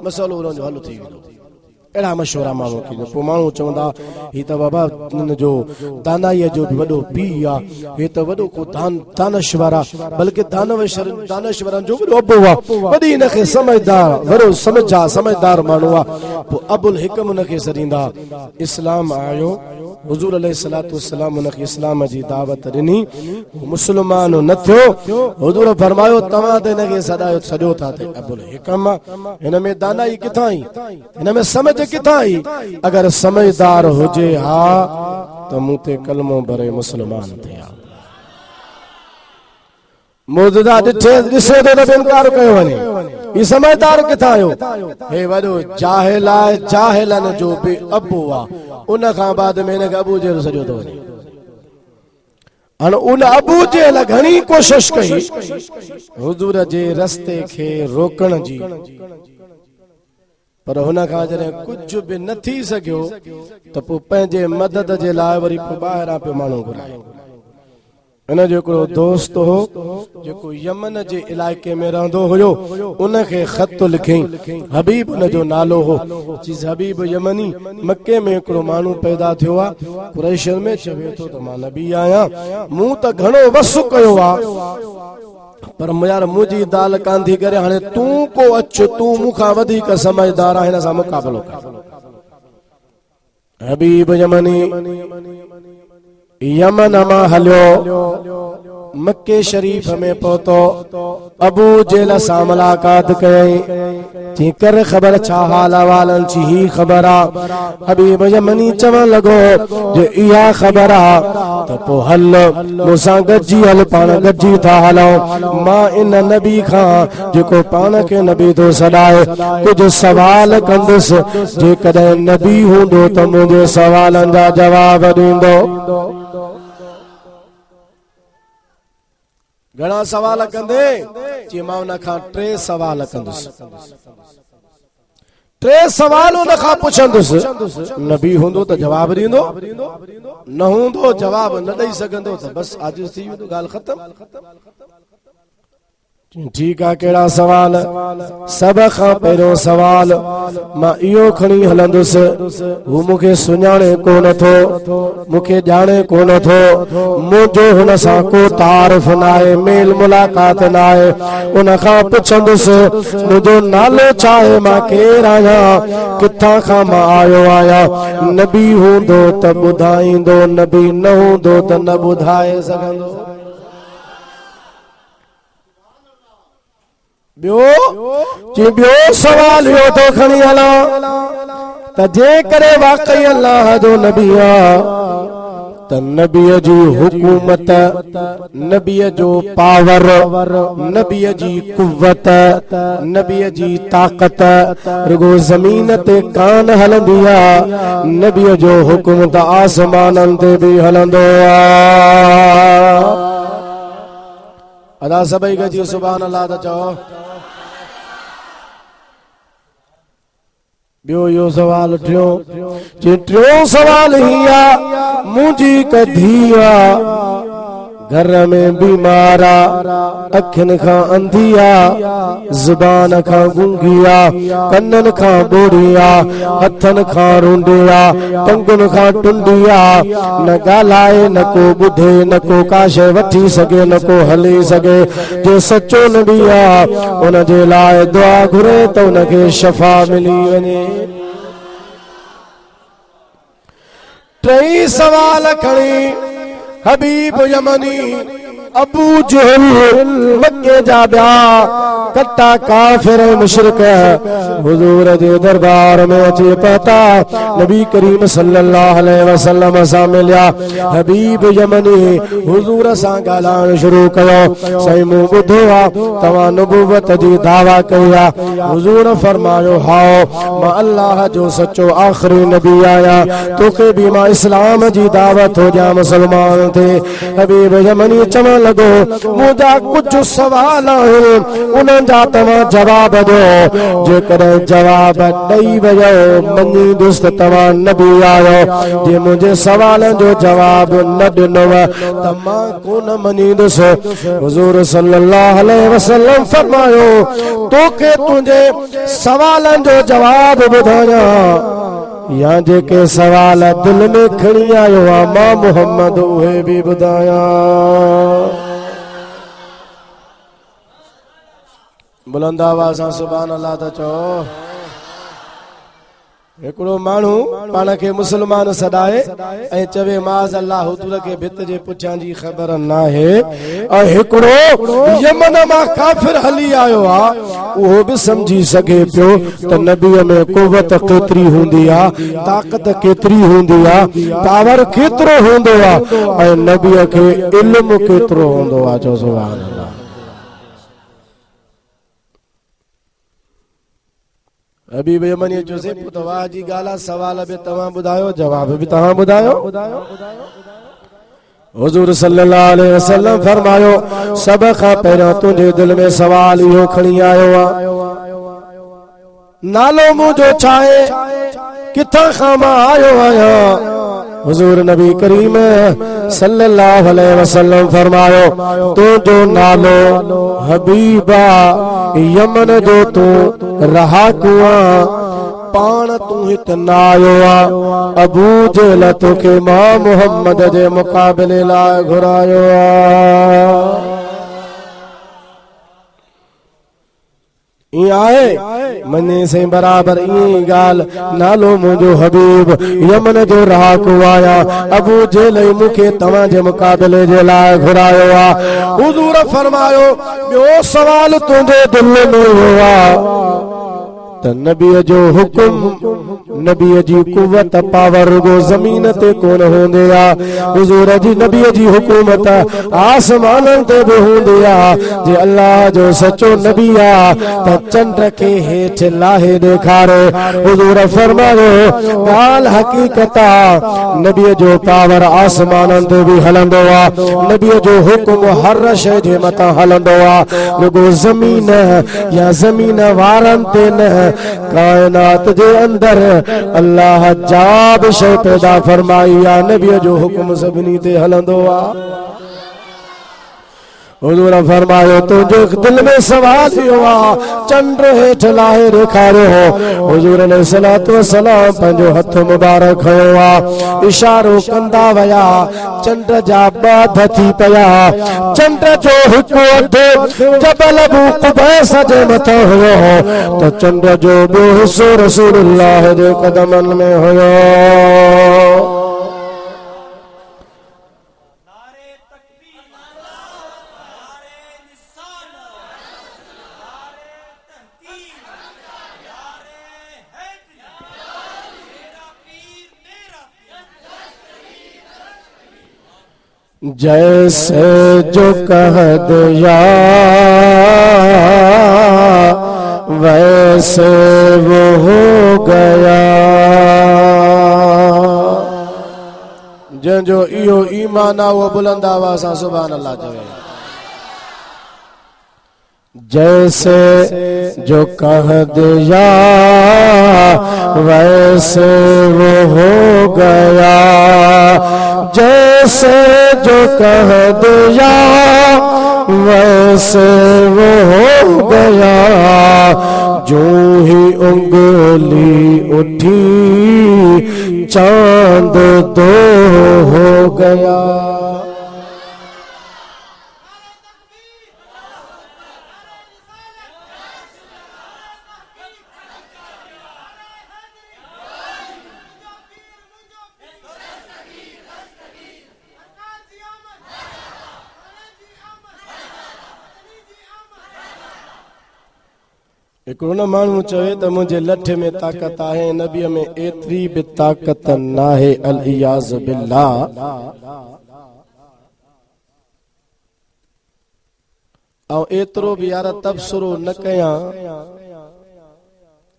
मसइलो हुननि जो हल थी वेंदो। अहिड़ा मशवरा माण्हू कींदा। पोइ माण्हू चवंदा हीअ त बाबा हिन जो दानाईअ जो बि वॾो पीउ आहे, हीअ त वॾो को दानश्वर आहे, बल्कि दानश्वरनि जो वॾो अबो आहे, वॾी हिनखे समझदार, वॾो समझदार माण्हू आहे। पोइ अबुल हिकम हुनखे सॾींदा। इस्लाम आयो, हुजूर अलैहिस्सलातु वस्सलाम हुनखे इस्लाम जी दावत ॾिनी, मुस्लमान न थियो। हुजूर फरमायो तव्हां त हिनखे सॼो था थिए अबुल हिकम, हिन में दानाई किथां आई, हिन में समझ किथां आई? अगर समझदार हुजे हा त मूं ते कलमो भरे मुस्लमान थिया। मौजूदा ॾिसे थो त इनकार कयो वञे, ही समझदार किथां आयो? हे वॾो जाहिल आहे, जाहिलनि जो बि अबो आहे। उन खां बाद में हिनखे अबू जहल सॼो थो वञे। हाणे उन अबू जहल घणी कोशिश कई हुजूर जे रस्ते खे रोकण जी, पर हुन खां जॾहिं कुझु बि न थी सघियो त पोइ पंहिंजे मदद जे लाइ वरी पोइ ॿाहिरां पियो माण्हू घुराए। हिन जो हिकिड़ो दोस्त हो जेको यमन जे इलाइक़े में रहंदो हुयो, उनखे ख़त लिखई। हबीब हुन जो नालो हो। चीज़ हबीब यमनी। मके में हिकिड़ो माण्हू पैदा थियो आहे, कुरैशन में, चवे थो त मां नबी आहियां, मूं त घणो वसु कयो आहे, पर यार मुंहिंजी दाल कांधी करे हाणे तूं को अच, तूं मूंखां वधीक समझदार आहे, हिन सां मुक़ाबिलो कर। हबीब यमनी यमन मां हलियो, मक्के शरीफ में पहुतो। अबू जहल सां मुलाकात कयई। चई कर ख़बर छा हाल अहवालनि जी? ही ख़बर आहे। हबीब यमनी चवण लॻो जे इहा ख़बर आहे त पोइ हल मूंसां गॾिजी हल, पाण गॾिजी था हलूं। मां इन नबी खां जेको पाण खे नबी थो सॾाए कुझु सवाल कंदुसि, जेकॾहिं नबी हूंदो त मुंहिंजे सवालनि जा जवाब ॾींदो। घणा सवाल कंदे? चई मां उन खां 3 सवाल कंदुसि। 3 सवाल उन खां पुछंदुसि, नबी हूंदो त जवाब ॾींदो, न हूंदो जवाब न ॾेई सघंदो त बस आजिज़ थी वेंदो, ॻाल्हि ख़तम। ठीक है केड़ा सवाल सब खां पहिरियों सवाल मां इहो खणी हलंदुसि हू मूंखे सुञाणे कोन थो मूंखे ॼाणे कोन थो मुंहिंजो हुन सां को तारुफ़ न आहे मेल मुलाक़ात न आहे उन खां पुछंदुसि मुंहिंजो नालो छा आहे मां केरु आहियां किथां खां मां आयो आहियां नबी हूंदो त ॿुधाईंदो नबी न हूंदो त न ॿुधाए सघंदो ॿियो सवाल इहो थो खणी हलां त जेकॾहिं वाकई अल्लाह जो नबी आहे त नबीअ जी हुकूमत नबीअ जो पावर नबीअ जी कुव्वत नबीअ जी ताक़त रुगो ज़मीन ते कान हलंदी आहे नबीअ जो हुकुम त आसमाननि ते बि हलंदो आहे अदा सभई गजी सुभान अल्लाह त चओ ॿियो इहो सवाल टियों सवाल ही आहे मुंहिंजी कधी आहे घर में बीमार आहे अखियुनि खां अंधी आहे ज़ुबान खां गूंगी आहे कननि खां ॿोड़ी आहे हथनि खां रूंडी आहे टंगुनि खां टुंडी आहे न ॻाल्हाए न को ॿुधे न को का शइ वठी सघे न को हली सघे जो सचो नबी आहे उन जे लाइ दुआ घुरे त उनखे शफ़ा मिली वञे टई सवाल खणी हबीब यमनी अबू जहल मक्के जा ॿिया कट्टा काफ़िर मुशरिक हुजूर जे दरबार में अची पहुता नबी करीम सल्लल्लाहु अलैहि वसल्लम सां मिलिया हबीब यमनी हुजूर सां ॻाल्हाइण शुरू कयो सही मूं ॿुधो आहे तव्हां नबूवत जी दावा कई आहे हुजूर फरमायो हाओ मां अल्लाह जो सचो आख़िरी नबी आहियां तोखे बि मां इस्लाम जी दावत हुजां मुसलमान थे हबीब यमनी चवण लगो मुंहिंजा कुझु सवाल आहिनि उन्हनि जा तव्हां जवाब ॾियो जेकॾहिं जवाब ॾेई वञो मञींदुसि त तव्हां नबी आहियो जे मुंहिंजे सवालनि जो जवाब न ॾिनव त मां कोन मञींदुसि हुज़ूर सल्लल्लाहु अलैहि वसल्लम फरमायो तोखे तुंहिंजे सवालनि जो जवाब ॿुधायां या जेके सवाल दिल में खणी आयो आहे मां मोहम्मद उहे बि ॿुधायां बुलंद आवाज़ सां सुभान अल्लाह त चओ हिकिड़ो माण्हू पाण खे मुस्लमान सॾाए ऐं चवे माज़ अल्लाह हुजूर खे भित जे पुठियां जी ख़बर नाहे ऐं हिकिड़ो यमन मां काफ़िर हली आयो आहे उहो बि सम्झी सघे पियो त नबीअ में कुव्वत केतिरी हूंदी आहे ताक़त केतिरी हूंदी आहे पावर केतिरो हूंदो आहे ऐं नबीअ खे इल्मु केतिरो हूंदो आहे चओ सुभान अल्लाह हबीब यमनी जोसे पुतवा जी गाला सवाल बि तव्हां ॿुधायो जवाब बि तव्हां ॿुधायो हुजूर सल्लल्लाहु अलैहि वसल्लम फरमायो सब खां पहिरियों तुंहिंजे दिल में सवाल इहो खणी आयो आहे नालो मुंहिंजो छा आहे किथां खां मां आयो आहियां हुजूर नबी करीम सल्लल्लाहु अलैहि वसल्लम फरमायो तुंहिंजो नालो हबीबा यमन जो तू रहाकू पान तू हित न आयो आहे अबू जहल तोखे मां मोहम्मद जे मुक़ाबले लाइ घुरायो आहे आहे मने से बराबर ई गाल नालो मुंहिंजो हबीब यमन जो रहाकू आया अबू जहल मूंखे तव्हां जे मुक़ाबले जे लाइ घुरायो आहे हुजूर फरमायो ॿियो सवाल तुंहिंजे दिल में हुआ त नबीअ जो हुकुम नबीअ जी कुव्वत पावर गो ज़मीन ते कोन हूंदी आहे हुजूर जी नबीअ जी हुकूमत आसमाननि ते बि हूंदी आहे जे अल्लाह जो सचो नबी आहे त चंड खे हेठि लाहे ॾेखारे हुजूर फरमायो ॻाल्हि हक़ीक़त आहे नबीअ जो पावर आसमाननि ते बि हलंदो आहे नबीअ जो हुकुम हर शइ जे मथां हलंदो आहे रुगो ज़मीन या ज़मीन वारनि ते न कायनात जे अंदर अल्लाह जाब शइ पैदा फरमाई आहे नबीअ जो हुकुम सभिनी ते हलंदो आहे हुजूर फरमायो तुझे दिल में सवाल हुआ चंड हेठ लाहे रेखारो हो। हुजूर ने सलातो वसलाम पंजो हथ मुबारक हुआ इशारो कंदा वया चंड जा बाध थी पया। चंड जो हिकु अधु जबल अबू कुबैस जे मथा हुयो तो चंड जो ॿियो हिस्सो रसूलुल्लाह जे कदमन में हुयो। जैसे जो कह दिया वैसे वो हो गया। जंहिंजो इहो ईमान आहे वो बुलंद आवाज़ सां सुभान अल्लाह चवे। जैसे जो कह दिया वैसे वो हो गया। जैसे जो कह दिया वैसे वो हो गया। जो ही उंगली उठी चांद दो हो गया। हिकिड़ो न माण्हू चवे त मुंहिंजे लठ में ताक़त आहे नबीअ में एतिरी बि ताक़त नाहे अल इयाज़ बिल्लाह। ऐं एतिरो बि यार तबसरो न कयां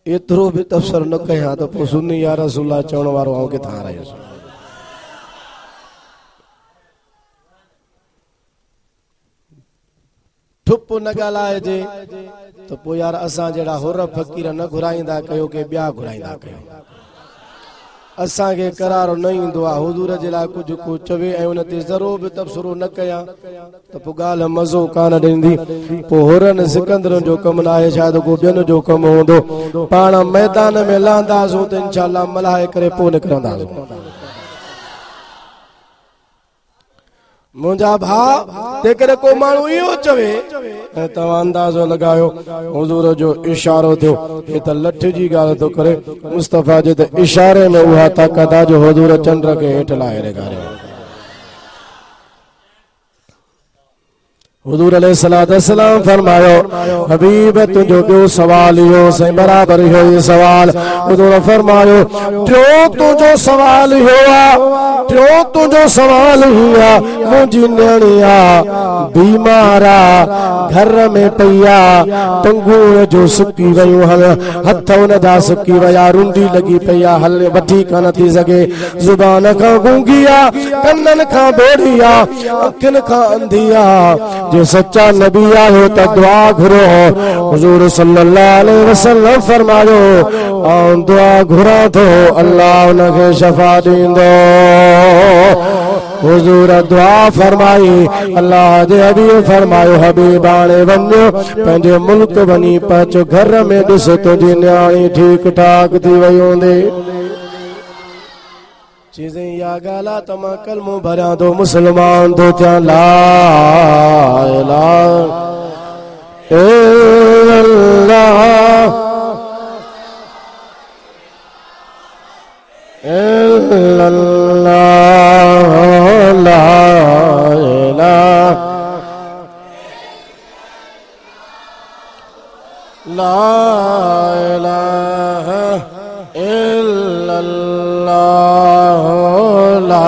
एतिरो बि तबसरो न कयां त पोइ सुन्नी या रसूला चवण वारो आऊं किथां रहियुसि। ठुप न ॻाल्हाइजे तो पोइ यार असां जहिड़ा हुर फ़कीर न घुराईंदा कयो के ॿिया घुराईंदा कयो। असांखे करारो न ईंदो आहे हुजूर जे लाइ कुझु को चवे ऐं उन ते ज़रो बि तबसरो न कयां त पोइ ॻाल्हि मज़ो कान ॾींदी। पोइ हुरनि सिकंदरनि जो कमु न आहे शायदि को ॿियनि जो कमु हूंदो। पाण मैदान में लहंदासीं त इंशाअल्लाह मल्हाए करे पोइ निकिरंदासीं। मुंहिंजा भाउ जेकॾहिं को माण्हू इहो चवे ऐं तव्हां अंदाज़ो लॻायो हुजूर जो इशारो थियो हे त लठ जी ॻाल्हि थो करे। मुस्तफ़ा जे त इशारे में उहा ताक़त आहे जो हुजूर चंड खे हेठि लाहे ॾेखारियो। हुजूर अलैहिस्सलातु वस्सलाम फरमायो हबीब तुंहिंजो ॿियो सवाल इहो साईं बराबरि इहो ई सवाल। हुजूर फरमायो टियों तुंहिंजो सवाल इहो आहे टियों तुंहिंजो सवाल ही आहे मुंहिंजी न्याणी आहे बीमार आहे घर में पई आहे टंगूं जो सुकी वयूं हथ हुन जा सुकी विया रुंडी लॻी पई आहे हल वठी कान थी सघे ज़ुबान खां गूंगी आहे कननि खां बेड़ी आहे अखियुनि खां अंधी आहे। जो सच्चा नबी आयो त दुआ घुरो। हुजूर सल्लल्लाहु अलैहि वसल्लम फरमायो ऐं दुआ घुरा थो अल्लाह उनखे शफ़ा ॾींदो। हुजूर दुआ फरमाई अल्लाह जे हबीब फरमायो हबीब हाणे वञो पंहिंजे मुल्क वञी पहुचो घर में ॾिस तुंहिंजी न्याणी ठीक ठाक थी वई हूंदी। चीज़ें या गाला त मां कलमो भरियां थो मुसलमान थो थियां। ला इलाहा इल्लल्लाह इल्लल्लाह ला इलाहा ला इलाहा इल्लल्लाह ला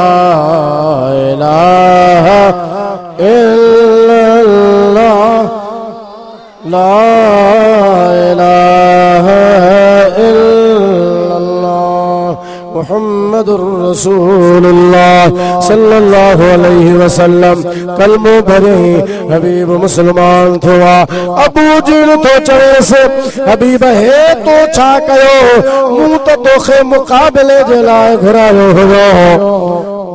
इलाहा इल्लल्लाह ला इलाहा इल्लल्लाह मुहम्मदुर रसूलुल्लाह सल्लल्लाहु अलैहि वसल्लम कलमो भरे हबीब मुसलमान थिया। अबू जिल तो चवेसि हबीब हे तो छा कयो मूं त तोखे मुक़ाबले जे लाइ घुरायो हुयो।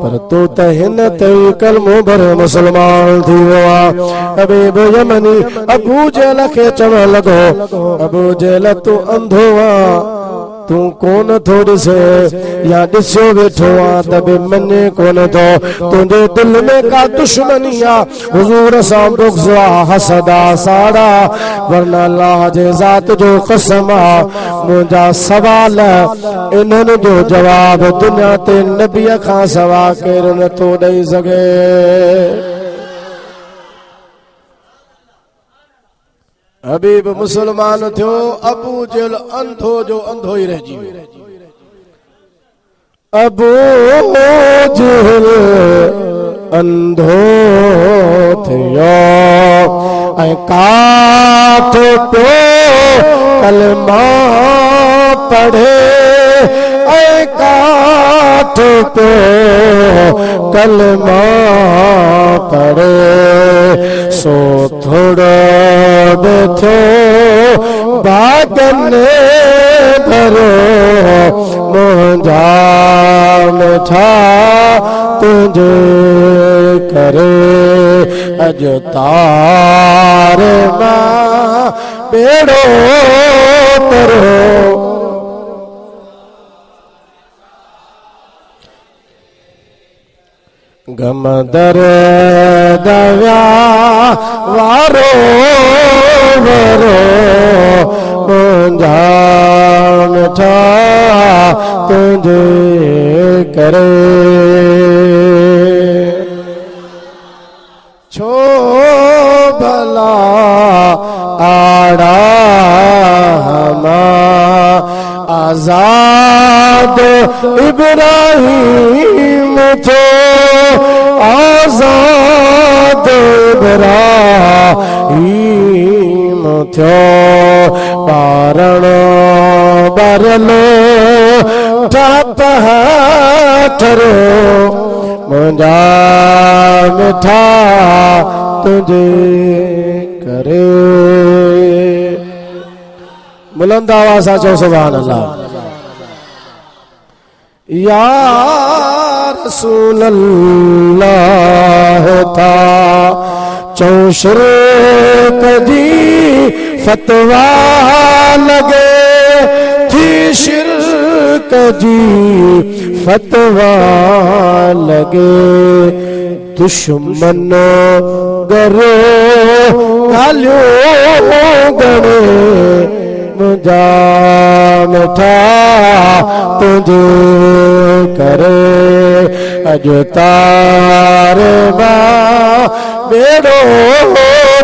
पर तू त हिन ते कलमो भरे मुसलमान थी वियो आहे। हबीब यमनी अबू जहल खे चवण लॻो, अबू जहल तू अंधो आ, तू कोन थो ॾिसे या ॾिसियो वेठो आ त बि मञे कोन थो। तुंहिंजे दिल में का दुश्मनी आ, हुजूर सां बुग़्ज़ आ, हसद आ, साड़ा, वरना अल्लाह जे ज़ात जो कसम आ, मुंहिंजा सवाल इन्हनि जो जवाब दुनिया ते नबीअ खां सवा केरु नथो ॾेई सघे। हबीब मुसलमान थियो, अबू जहल अंधो जो अंधो ही रहिजी वियो। अबू जहल अंधो थियो ऐं काठ पियो कलमा पढ़े, ऐं काठ पियो कलमा पढ़े, सो थोड़ो थो बागन भरो मुंहिंजा मिठा तुंहिंजे करे, अॼु तारे मां बेड़ो तरो। गम दर्द वारो वरो मुंहिंजा मिठा तुंहिंजे करे, छो भला आड़ा हमा आजाद इब्राहिम थो, आजाद इब्राहिम थियो, पारण बरलो ठरो मुंहिंजा मिठा तुंहिंजे करे। बुलंद आवाज़ सां चओ सुभान अल्लाह। या रसूल अल्लाह था चौ शिरक जी फतवा लगे थी, शिरक जी फतवा लगे, दुश्मन गरो गालियो गणे मुंहिंजा मिठा तुंहिंजे करे, अॼु तारे मां बेड़ो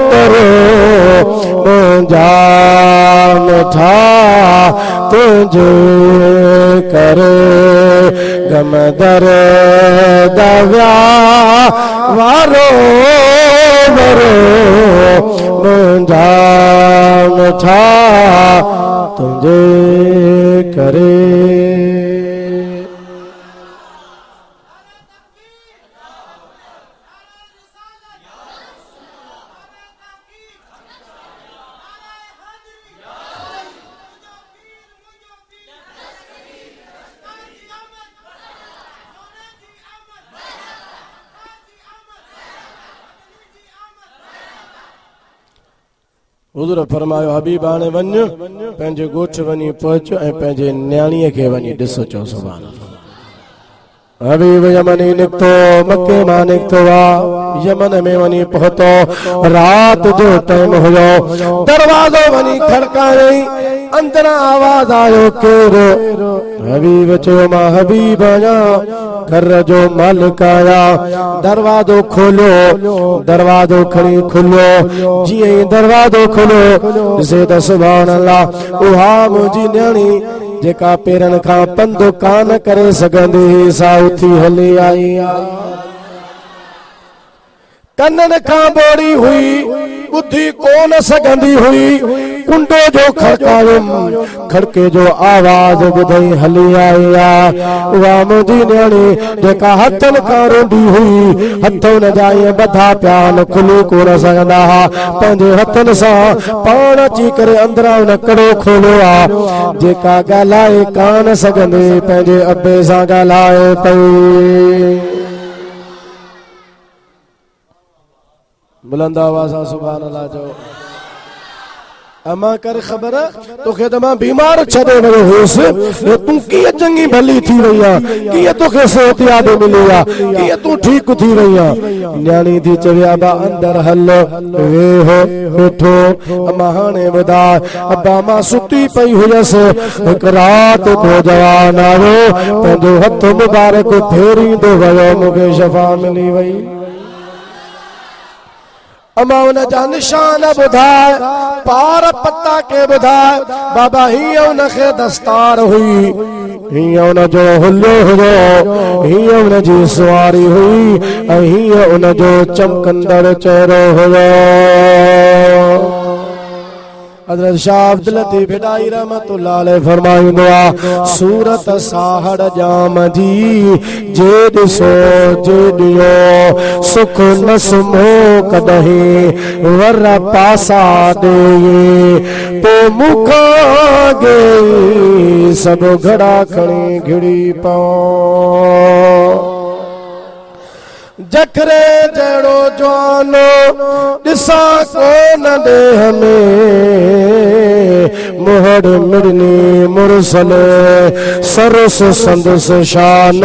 तरो मुंहिंजा मिठा तुंहिंजे करे, गम दर्द वारो वरो मुंहिंजा मिठा तुंहिंजे करे। हुजूर फरमायो, हबीब हाणे वञ पंहिंजे ॻोठ वञी पहुच ऐं पंहिंजे न्याणीअ खे वञी ॾिसो, चओ सुभान अल्लाह। हबीब यमनी निकितो, मके मां निकितो आहे, यमन में वञी पहुतो, रात जो टाइम हुयो, दरवाज़ो वञी खड़कायई, अंदरां आवाज़ आयो केरु? हबीब चयो मां हबीब आहियां, घर जो मालिक आया। दरवाज़ो खोलियो, दरवाज़ो खणी खुलियो, जीअं ई दरवाज़ो खुलियो ॾिसे त सुभान अल्लाह, उहा मुंहिंजी न्याणी जेका पेरनि खां पंधु कान करे सघंदी सा उथी हली आई आहे। कननि खां बोड़ी हुई, ॿुधी कोन सघंदी हुई, कुंडो जो खड़कायुमि, खड़के जो आवाज़ ॿुधई हली आई आहे। उहा मुंहिंजी न्याणी जेका हथनि खां रोंदी हुई, हथ हुन जा ईअं ॿधा पिया न खुली कोन सघंदा हुआ, पंहिंजे हथनि सां पाण अची करे अंदरां हुन कड़ो खोलियो आहे। जेका ॻाल्हाए कान सघंदी पंहिंजे अबे सां ॻाल्हाए पई। बुलंद आवाज़ सां सुभान अल्लाह चओ। अमा कर ख़बर तोखे त मां बीमार छॾे वियो हुयुसि, तूं कीअं चङी भली थी वई आहे, कीअं तोखे सिहतयाब मिली आहे, कीअं तूं ठीक थी वई आहे। न्याणी थी चवे अबा अंदर हल वेह वेठो। अमा हाणे ॿुधाए अबा मां सुती पई हुयसि, हिकु राति को जवान आयो पंहिंजो हथ मुबारक फेरींदो वियो, मूंखे शफ़ा मिली वई। अमा उन जा निशान ॿुधाए, पार पता के ॿुधाए बाबा हीअं उनखे दस्तार हुई, हीअं उनजो हुल्लो हुयो, हीअं उनजी सुवारी हुई ऐं हीअं उनजो चमकंदड़ चेहरो हुयो। हज़रत शाह अब्दुल लतीफ़ बिदाई रहमतुल्लाह अलैह फरमाईंदो आहे, सूरत साहड़ जाम जी जे ॾिसो जे ॾियो सुख न सुम्हो कॾहिं वर पासा ॾे पोइ मूंखां गे सभु घड़ा खणी घिड़ी पओ। जखरे जड़ो जवानो दिसा कोन देह में मुहर मिड़नी मुरसल सरस संदस शान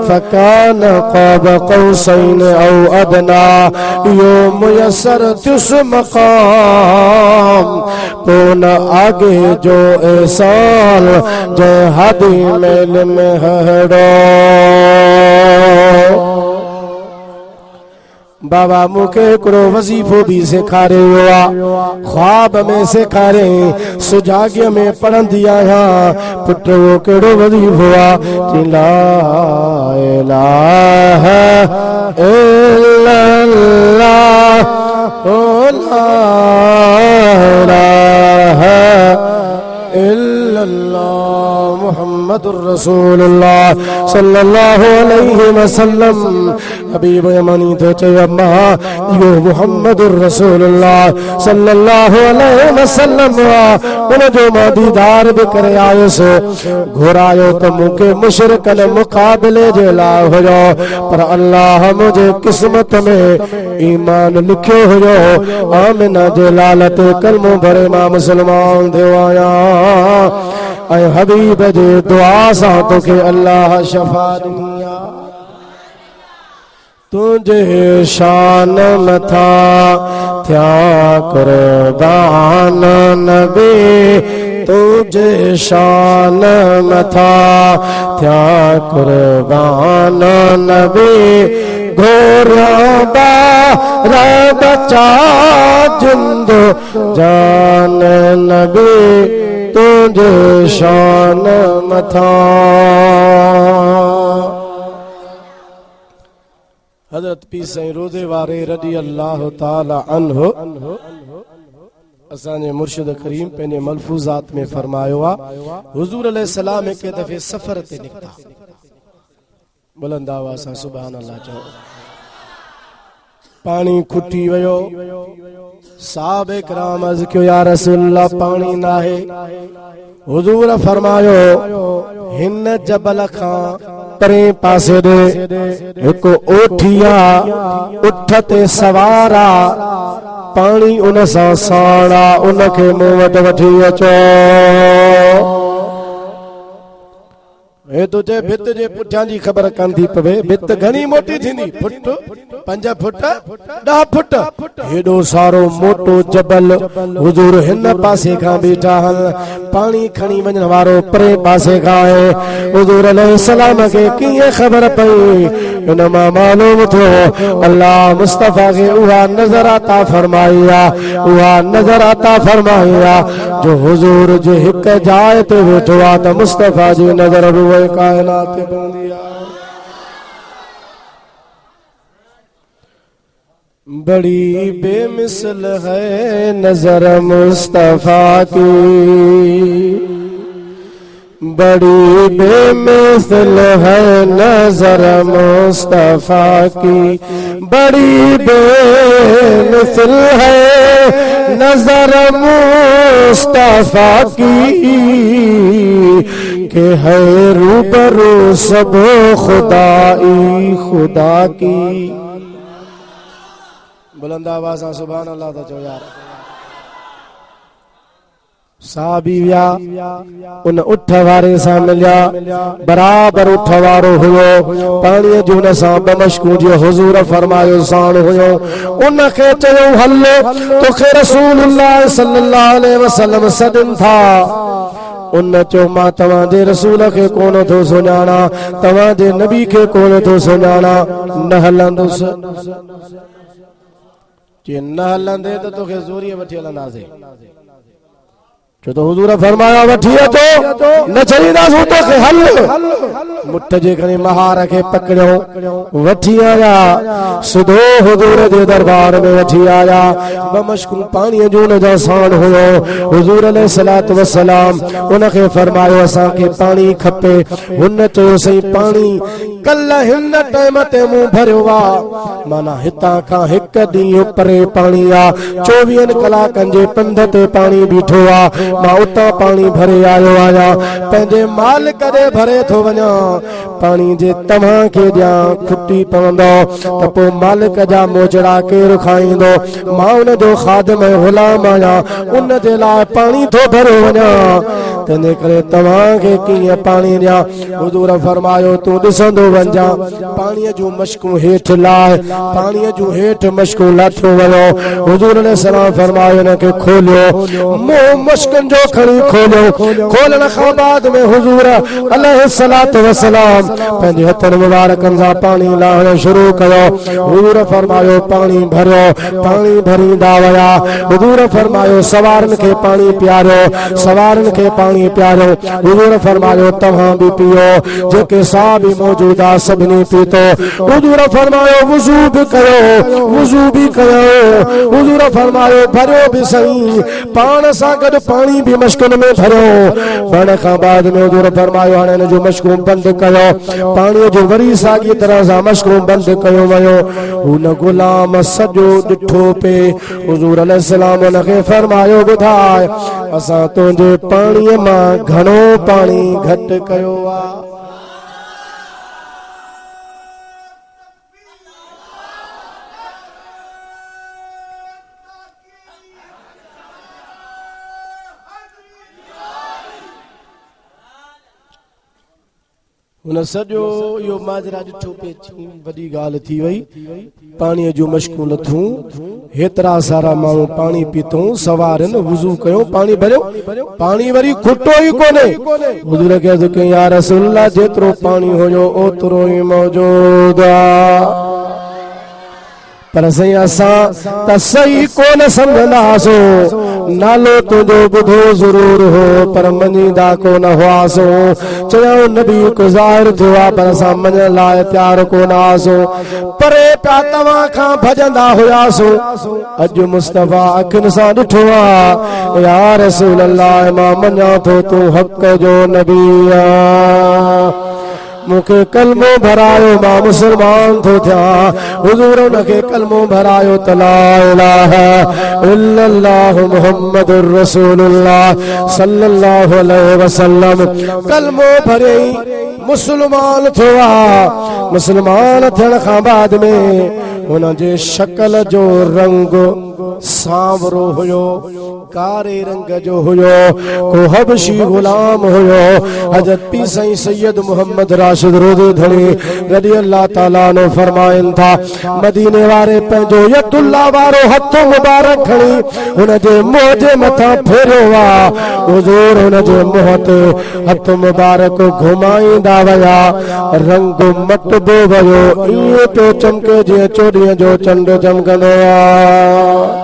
फकान क़ाब क़ौसैन औ अदना यो मुयसर तुस मकाम पोन आगे जो एसाल जो हादी मेल में हड़ो। बाबा मूंखे हिकिड़ो वज़ीफ़ो बि सेखारियो आहे, ख्वाब में सेखारे, सुजाॻीअ में पढ़ंदी आहियां। पुट वो कहिड़ो वज़ीफ़ो आहे? ला इलाहा इल्लल्लाह ओ ला इलाहा इल्लल्लाह मुहम्मदुर रसूलुल्लाह सल्लल्लाहु अलैहि वसल्लम। हबीब यमनी तो चयो अम्मा इहो मुहम्मदुर रसूलुल्लाह सल्लल्लाहु अलैहि वसल्लम उनजो मां दीदार बि करे आयुसि। घुरायो त मूंखे मुशरिकन मुक़ाबिले जे लाइ हुयो, पर अल्लाह मुंहिंजे क़िस्मत में ईमान लिखियो हुयो। आमिना जे लाल ते कलमो भरे मां मुस्लमान थियो आहियां ऐं हबीब जे दुआ सां तोखे अल्लाह शफ़ा ॾिनी आहे। तुझे शान मथा थिया कुर्बान नबी, तुझे शान मथा थिया कुर्बान नबी, घोरिया बारा बचा जिंदो जान नबी, तुझे शान मथा। हजरत पीर साईं रोज़े वारे रज़ी अल्लाह ताला अन्हु असांजे मुर्शिद करीम पंहिंजे मलफूज़ात में फरमायो आहे, हुज़ूर अलैहिस्सलाम हिकु दफ़े सफ़र ते निकिता। बुलंद आवाज़ सां सुभान अल्लाह चओ। पानी खुटी वियो, साहबे किराम अर्ज़ कयो या रसूलल्लाह पानी नाहे। हुज़ूर फरमायो हिन जबल खां परे पासे ॾे हिकु ओठिया उठ ते सवारा, पानी उन सां साणा उनखे मूं वटि वठी अचो। हे तुझे भित जे पुठियां जी ख़बर कान थी पवे, भित घणी मोटी थींदी, फुट 5 फुट 10 फुट, हेॾो सारो मोटो जबल। हुजूर हिन पासे खां बीठा हल, पानी खणी वञण वारो परे पासे खां आहे। हुजूर अलैहिस्सलाम खे कीअं ख़बर पई? हिन मां मालूम थियो अल्लाह मुस्तफ़ा खे उहा नज़र अता फरमाई आहे, उहा नज़र अता फरमाई आहे जो हुजूर जे हिक जाइ ते वेठो आहे त मुस्तफ़ा जी नज़र रूए कायनात ते पवंदी आहे। बड़ी बेमिसल है नजर मुस्तफा की, बड़ी बेमिसल है नजर मुस्तफा की, बड़ी बेमिसल है नजर मुस्तफा की, के है रूबरू सब खुदाई खुदा की। बुलंद आवाज़ सां सुभान अल्लाह था चओ यार। साहबी विया उन उठ वारे सां मिलिया, बराबर उठ वारो हुयो, पाणीअ जूं न सां बमश्कू जो हुजूर फरमायो साण हुयो। उन खे चयो हल तोखे रसूलुल्लाह सल्लल्लाहु अलैहि वसल्लम सॾनि था। उन चयो मां तव्हांजे रसूल खे कोन थो सुञाणा, तव्हांजे नबी खे कोन थो सुञाणा, न हलंदुसि। जे न हलंदे त तोखे ज़ोरीअ वठी हलंदासीं। छो तो हुजूर फरमाया वठी अचो, न चईंदासीं तोखे हल। मुठ जे खणी महार खे पकड़ियो, वठी आया, सिधो हुजूर जे दरबार में वठी आया। बमश्कू पाणीअ जो उन जा साण हुयो। हुजूर अलैहिस्सलातु वस्सलाम उन खे फरमायो असांखे पाणी खपे। हुन चयो सही पाणी कल हिन टाइम ते मूं भरियो आ, माना हितां खां हिकु ॾींहुं परे पाणी आ, 24 कलाकनि जे पंध ते पाणी बीठो आ। मां उतां पाणी भरे आयो आहियां, पंहिंजे मालिक ॾे भरे थो वञा। पाणी जे तव्हां खे ॾियां खुटी पवंदो त पोइ मालिक जा मोजड़ा केरु खाईंदो। मां उन जो ख़ादिम ग़ुलाम आहियां, उन जे लाइ पाणी थो भरे वञा। तंहिंजे करे तव्हां खे कीअं पाणी ॾियां। हुजूर फरमायो तूं ॾिसंदो वञा, पाणीअ जूं मश्कूं हेठि लाइ, पाणीअ जूं हेठि मश्कूं लाथो वियो। हुजूर अलैहिस्सलाम फरमायो हिन खे खोलियो, मुंहुं मश्कुनि जो खणी खोलियो। खोलण खां बाद में हुजूर अलैहिस्सलातु वस्सलाम पंहिंजे हथनि मुबारकनि सां पाणी लाहण शुरू कयो। हुजूर फरमायो पाणी भरियो, पाणी भरींदा विया। हुजूर फरमायो सवारनि खे पाणी पियारियो, सवारनि खे पाणी पियारियो। हुजूर फरमायो तव्हां बि पियो, जेके साहब भी मौजूद आ सभिनी पीतो। हुजूर फरमायो वुज़ू भी कयो, वुज़ू भी कयो। हुजूर फरमायो भरियो भी सही, पाण सां गॾु पाणी भी मश्कुनि में भरियो। भरण खां बाद में हुजूर फरमायो हाणे हिन जो मश्कूं बंदि कयो। पाणीअ जो वरी साॻी तरह सां मश्कूं बंदि कयो वियो। हुन गुलाम सॼो ॾिठो पे। हुजूर अलैहिस्सलाम हुन खे फरमायो ॿुधाए असां तुंहिंजे पाणीअ मां घणो पाणी घटि कयो आहे। उन सॼो इहो माजरा ॾिठो पे, वॾी ॻाल्हि थी वई। पाणीअ जूं मश्कूं लथूं, हेतिरा सारा माण्हू पाणी पीतऊं, सवारनि वुज़ू कयो, पाणी भरियो, पाणी वरी खुटो ई कोन्हे। हुजूर खे अर्ज़ कई या रसूल अल्लाह जेतिरो पाणी हुयो ओतिरो ई मौजूद आहे, पर सही असां त सही कोन सम्झंदासीं। नालो तुंहिंजो ॿुधो ज़रूर हो पर मञीदा कोन हुआसीं। चयो नबी को ज़ाहिर थियो आहे पर असां मञण लाइ तयार कोन हुआसीं। परे पिया तव्हां खां भॼंदा हुआसीं। अॼु मुस्तफ़ा अखियुनि सां ॾिठो आहे, या रसूल अल्लाह मां मञा थो तूं हक़ जो नबी आहीं। मूंखे कलमो भरायो, मां मुसलमान थो थियां। हुजूर उनखे कलमो भरायो त ला इलाहा इल्लल्लाह मुहम्मदुर रसूलुल्लाह सल्लल्लाहु अलैहि वसल्लम। कलमो भरे मुसलमान थियो। मुसलमान थियण खां बाद में हुन जे शकल जो रंग सांवरो हुयो, कारे रंग जो हुयो। को हबशी गुलाम हुयो। हजरत पी साईं सैयद मोहम्मद राशिद रोज़े धणी रज़ी अल्लाह ताला ने फरमाइन था, मदीने वारे पंहिंजो यतुल्लाह वारो हथ मुबारक खणी हुन जे मुंह जे मथां फेरियो आ। हुजूर हुन जे मुंह ते हथ मुबारक घुमाईंदा विया, रंग मटबो वियो, ईअं पियो चमके जीअं चोॾीअ जो चंड चमकंदो आहे।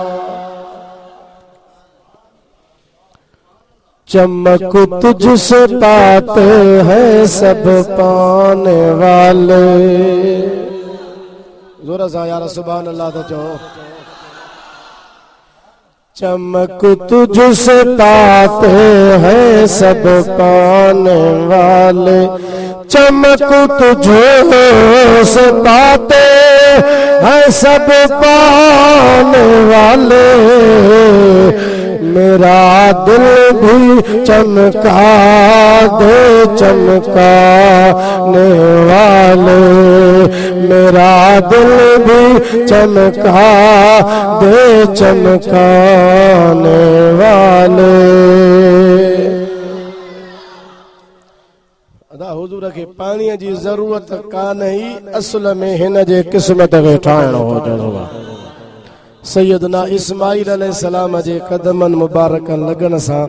चमक तुझसे पाते हैं सब पाने वाले। जोरा सा यार सुभान अल्लाह तो चो। चमक तुझसे पाते हैं सब पाने वाले, चमक तुझसे पाते हैं सब पाने वाले। मेरा दिल भी चमका दे चमकाने वाले, मेरा दिल भी चमका दे चमकाने वाले। अदा हुजूर खे पाणीअ जी ज़रूरत कान ही, असल में हिन जे क़िस्मत खे ठाहिणो हो। सैयदना इस्माइल अलैहिस्सलाम जे कदमन मुबारकन लगन सां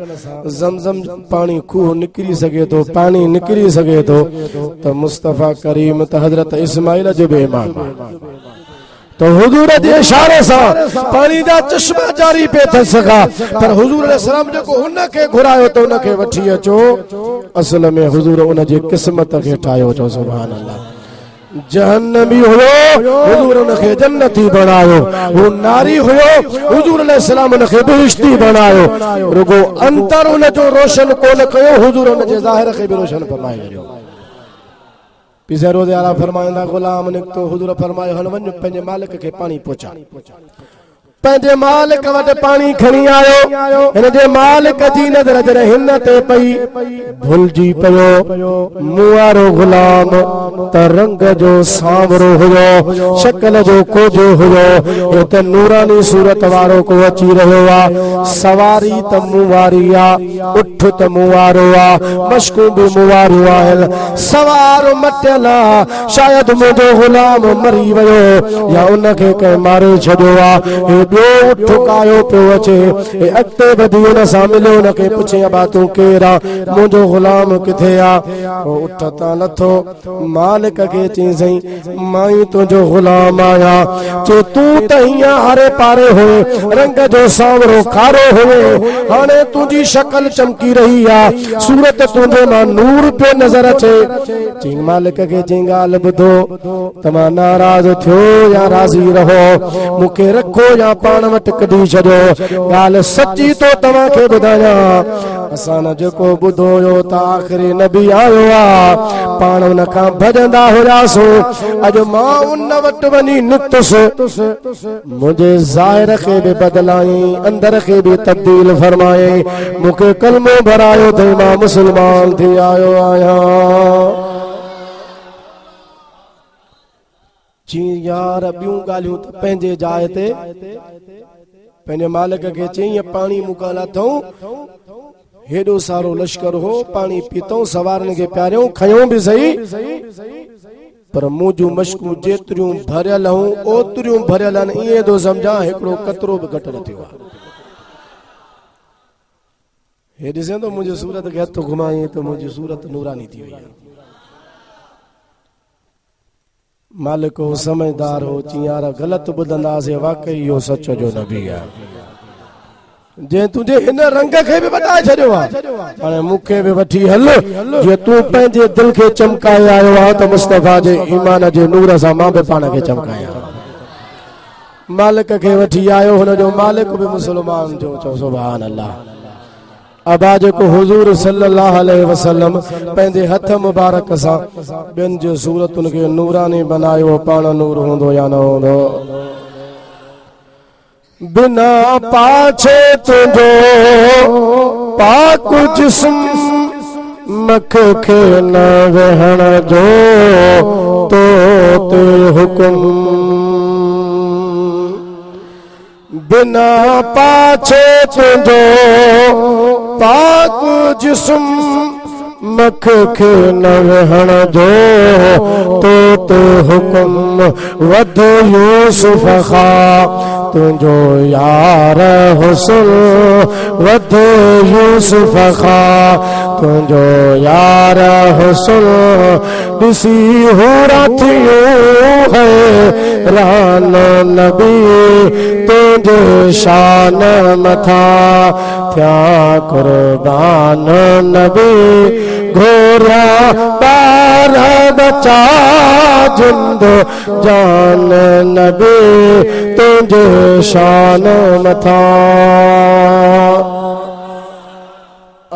ज़मज़म पानी खूह निकरी सके तो, पानी निकरी सके तो मुस्तफ़ा करीम त हज़रत इस्माइल जो भी ईमान तो हुजूर जे इशारे सां पानी जा चश्मा जारी पे थ सका, पर हुजूर अलैहिस्सलाम जेको हुन खे घुरायो तो उन खे वठी अचो, असल में हुजूर उन जी क़िस्मत खे ठाहियो। चो सुभान अल्लाह। जहन्नमी हुयो, हुजूर उनखे जन्नती बनायो। वो नारी हुयो, हुजूर अलैहिस्सलाम उनखे बेहिश्ती बनायो। रुगो अंतर उन जो रोशन कोन कयो, हुजूर उन जे ज़ाहिर खे भी रोशन फरमाए छॾियो। पीसे रोज़े आला फरमाईंदा गुलाम निकतो, हुजूर फरमायो हल वञ पंहिंजे मालिक खे पानी पहुचा। पंहिंजे मालिक वटि पानी खणी आयो। हिन जे मालिक जी नज़र जॾहिं हिन ते पई, भुलिजी पियो मूं वारो गुलाम त रंग जो सांवरो हुयो, शक्ल जो कोजो हुयो, हे त नूरानी सूरत वारो को अची रहियो आहे। सवारी त मूं वारी आहे, उठ त मूं वारो आहे, मश्कूं बि मूं वारियूं आहिनि, सवार मटियल आहे। शायदि मुंहिंजो गुलाम मरी वियो या उनखे कंहिं मारे छॾियो आहे। ॿियो ठुकायो पियो अचे, अॻिते वधी हुन सां मिलियो, हुनखे पुछे अबा तूं केरु आहे, मुंहिंजो गुलाम किथे आहे? उठ तां लथो, मालिक खे चई सही मां ई तुंहिंजो गुलाम आहियां। चए तूं त हीअं हरे पारे हुए, रंग जो सांवरो खारो हुए, हाणे तुंहिंजी शक्ल चमकी रही आहे, सूरत तुंहिंजे मां नूर पियो नज़र अचे। चई मालिक खे चई ॻाल्हि ॿुधो, तव्हां नाराज़ थियो या राज़ी रहो, मूंखे रखो या पाण वटि कढी छॾियो। ॻाल्हि सची तो तव्हांखे ॿुधायां, असां न जेको ॿुधो हुयो त आख़िरी नबी आयो आहे, पाण उन खां भॼंदा हुआसीं। अॼु मां उन वटि वञी निकतुसि, मुंहिंजे ज़ाहिर खे बि बदिलाई, अंदर खे बि तब्दील फरमाए, मूंखे कलमो भरायो त मां मुस्लमान थी आयो आहियां। जी यार ॿियूं ॻाल्हियूं त पंहिंजे जाइ ते, पंहिंजे मालिक खे चई पाणी मूंखां लाथऊं, हेॾो सारो लश्कर हो, पाणी पीतऊं, सवारनि खे प्यारियूं, खयूं बि सही, पर मूं जूं मश्कूं जेतिरियूं भरियल हूं ओतिरियूं भरियल आहिनि, ईअं थो सम्झां हिकिड़ो कतरो बि घटि न थियो आहे। हे ॾिसे थो मुंहिंजी सूरत खे हथ घुमाई त मुंहिंजी सूरत नूरानी थी वई आहे। मालिक हो समझदार हो, चियार ग़लति ॿुधंदासीं, वाकई इहो सच जो नबी आहे। जे तुंहिंजे हिन रंग खे बि वधाए छॾियो आहे, हाणे मूंखे बि वठी हल, जे तूं पंहिंजे दिलि खे चमकाए आयो आहे त मुस्तफ़ा जे ईमान जे नूर सां मां बि पाण खे चमकायां। मालिक खे वठी आयो, हुनजो मालिक बि मुस्लमान थियो। चओ सुभान अल्लाह। अबा जेको हुजूर सल्लल्लाहु अलैहि वसल्लम पंहिंजे हथ मुबारक सां ॿियनि जो सूरतुनि खे नूरानी बनायो, पाण नूर हूंदो या न हूंदो? बिना पाछे तुंहिंजो पाक जिस्म मख खे न वेहण जो तो ते हुकुम, बिना पाछे तुंहिंजो पाक जिस्म मख खे न वेहण जो तो ते हुकुम, वध यूसुफ खां तुंहिंजो यार हुस्न, वध यूसुफ खां तुंहिंजो यार हुस्न, ॾिसी हुरा थियो हैरान नबी तुंहिंजे शान मथां थिया कुर्बान नबी, घोरिया ॿार बचा जिंद जान नबी तुंहिंजे शान मथां।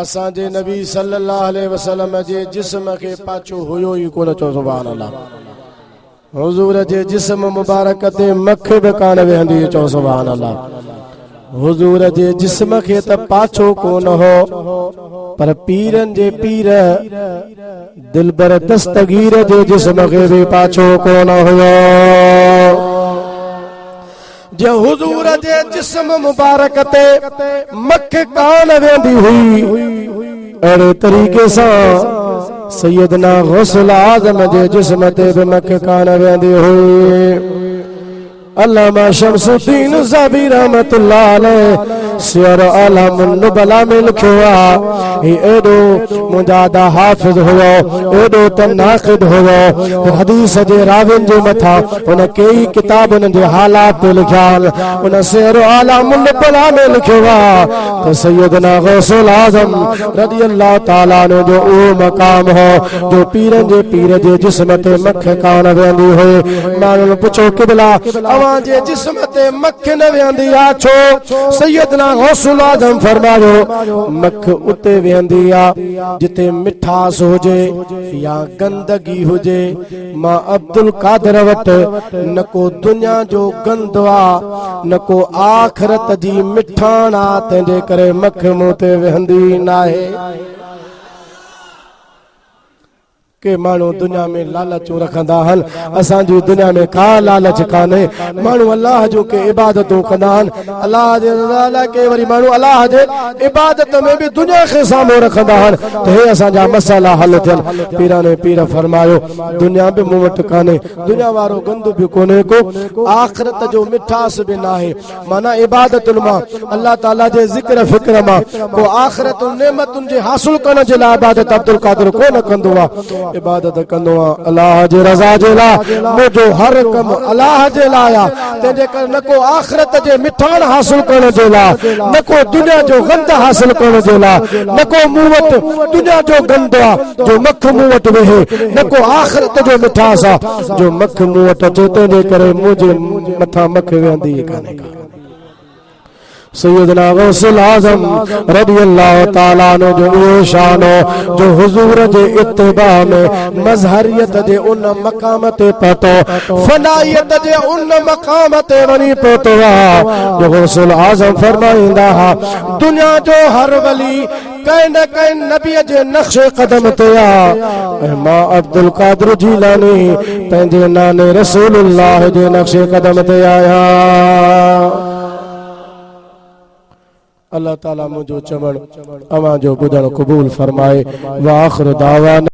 असांजे नबी सल्लल्लाहु अलैहि वसल्लम जे जिस्म खे पाछो हुयो ई कोन। चओ सुभान अल्लाह। हुजूर जे जिस्म मुबारक ते मख बि कान वेहंदी। चओ सुभान अल्लाह। हुजूर जे जिस्म खे त पाछो कोन हो पर पीरन जे पीर दिलबर दस्तगीर जे जिस्म खे भी पाछो कोन हुयो। जे हुजूर जे जिस्म मुबारक ते मख कान वेंदी हुई अड़े तरीके से सैयदना गौसुल आज़म जे जिस्म ते भी मख कान वेंदी हुई। अल्लामा शमसुद्दीन ज़ाबी रहमतुल्लाह अलैह सियर आलमुन नुबला में लिखो आहे एडो मुजादा हाफिज हुयो एडो त नाक़िद हुयो हदीस जे राविन जे मथा उन कई किताबन जे हालात पे लिखा उन सियर आलमुन नुबला में लिखो आहे त सैयदना गौसुल आज़म रज़ियल्लाहु ताला अन्हु जो ओ मकाम हो जो पीरन जे पीर जे जिस्म ते मख कान वेंदी हुई। माण्हुनि पुछो क़िबला जे जिस्म ते मख न वेंदी आ छो? सैयदना गौसुल आज़म फरमायो मख उते वेंदी आ जिते मिठास हुजे या गंदगी हुजे। मां अब्दुल कादिर वट न को दुनिया जो गंद आ न को आखिरत जी मिठाण आ तंहिंजे करे मख मूं ते वेंदी नाहे। के मानू दुनिया में लालचू रखंदा हन असांजी दुनिया में का लालच काने। मानू अल्लाह जो के इबादतूं कंदा हन अल्लाह जे रज़ा के वरी मानू अल्लाह जे इबादत में भी दुनिया के साम्हूं रखंदा हन त हे असांजा मसला हल थियन। पीराने पीर फरमायो दुनिया भी मूं वटि काने दुनिया वारो गंद भी कोने को आखिरत जो मिठास भी नाहे। माना इबादतुन मां अल्लाह ताला जे ज़िक्र फिक्र मां को आखिरत नेमतुन जे हासिल करण जे लाइ इबादत अब्दुल कादिर कोन कंदो आ। इबादत कंदो अल्लाह जे रज़ा जे लाइ मुंहिंजो हर कम अल्लाह जे लाइ आहे तंहिंजे करे न को आखिरत जे मिठाण हासिल करण जे लाइ न को दुनिया जो गंद हासिल करण जे लाइ न को मूं वटि दुनिया जो गंद आहे जो मख मूं वटि वेहे न को आखिरत जो मिठास आहे जो मख मूं वटि अचे तंहिंजे करे मुंहिंजे मथां मख वेंदी कान्हे का। सैयदना गौसुल आज़म रज़ियल्लाहु ताला अन्हु जो इहो शान हो जो हुजूर जे इत्तिबा में मज़हरियत जे उन मकाम ते पहुतो फनाइयत जे उन मकाम ते वञी पहुतो आहे जो गौसुल आज़म फरमाईंदा हा दुनिया जो हर वली कहीं न कहीं नबी जे नक्शे कदम ते आ। मां अब्दुल कादिर जीलानी पंहिंजे नाने रसूलुल्लाह जे नक्शे कदम ते आया। अल्लाह ताला मुझो चवण अवां जो ॿुधण क़बूल फरमाए। व आखिर दावाना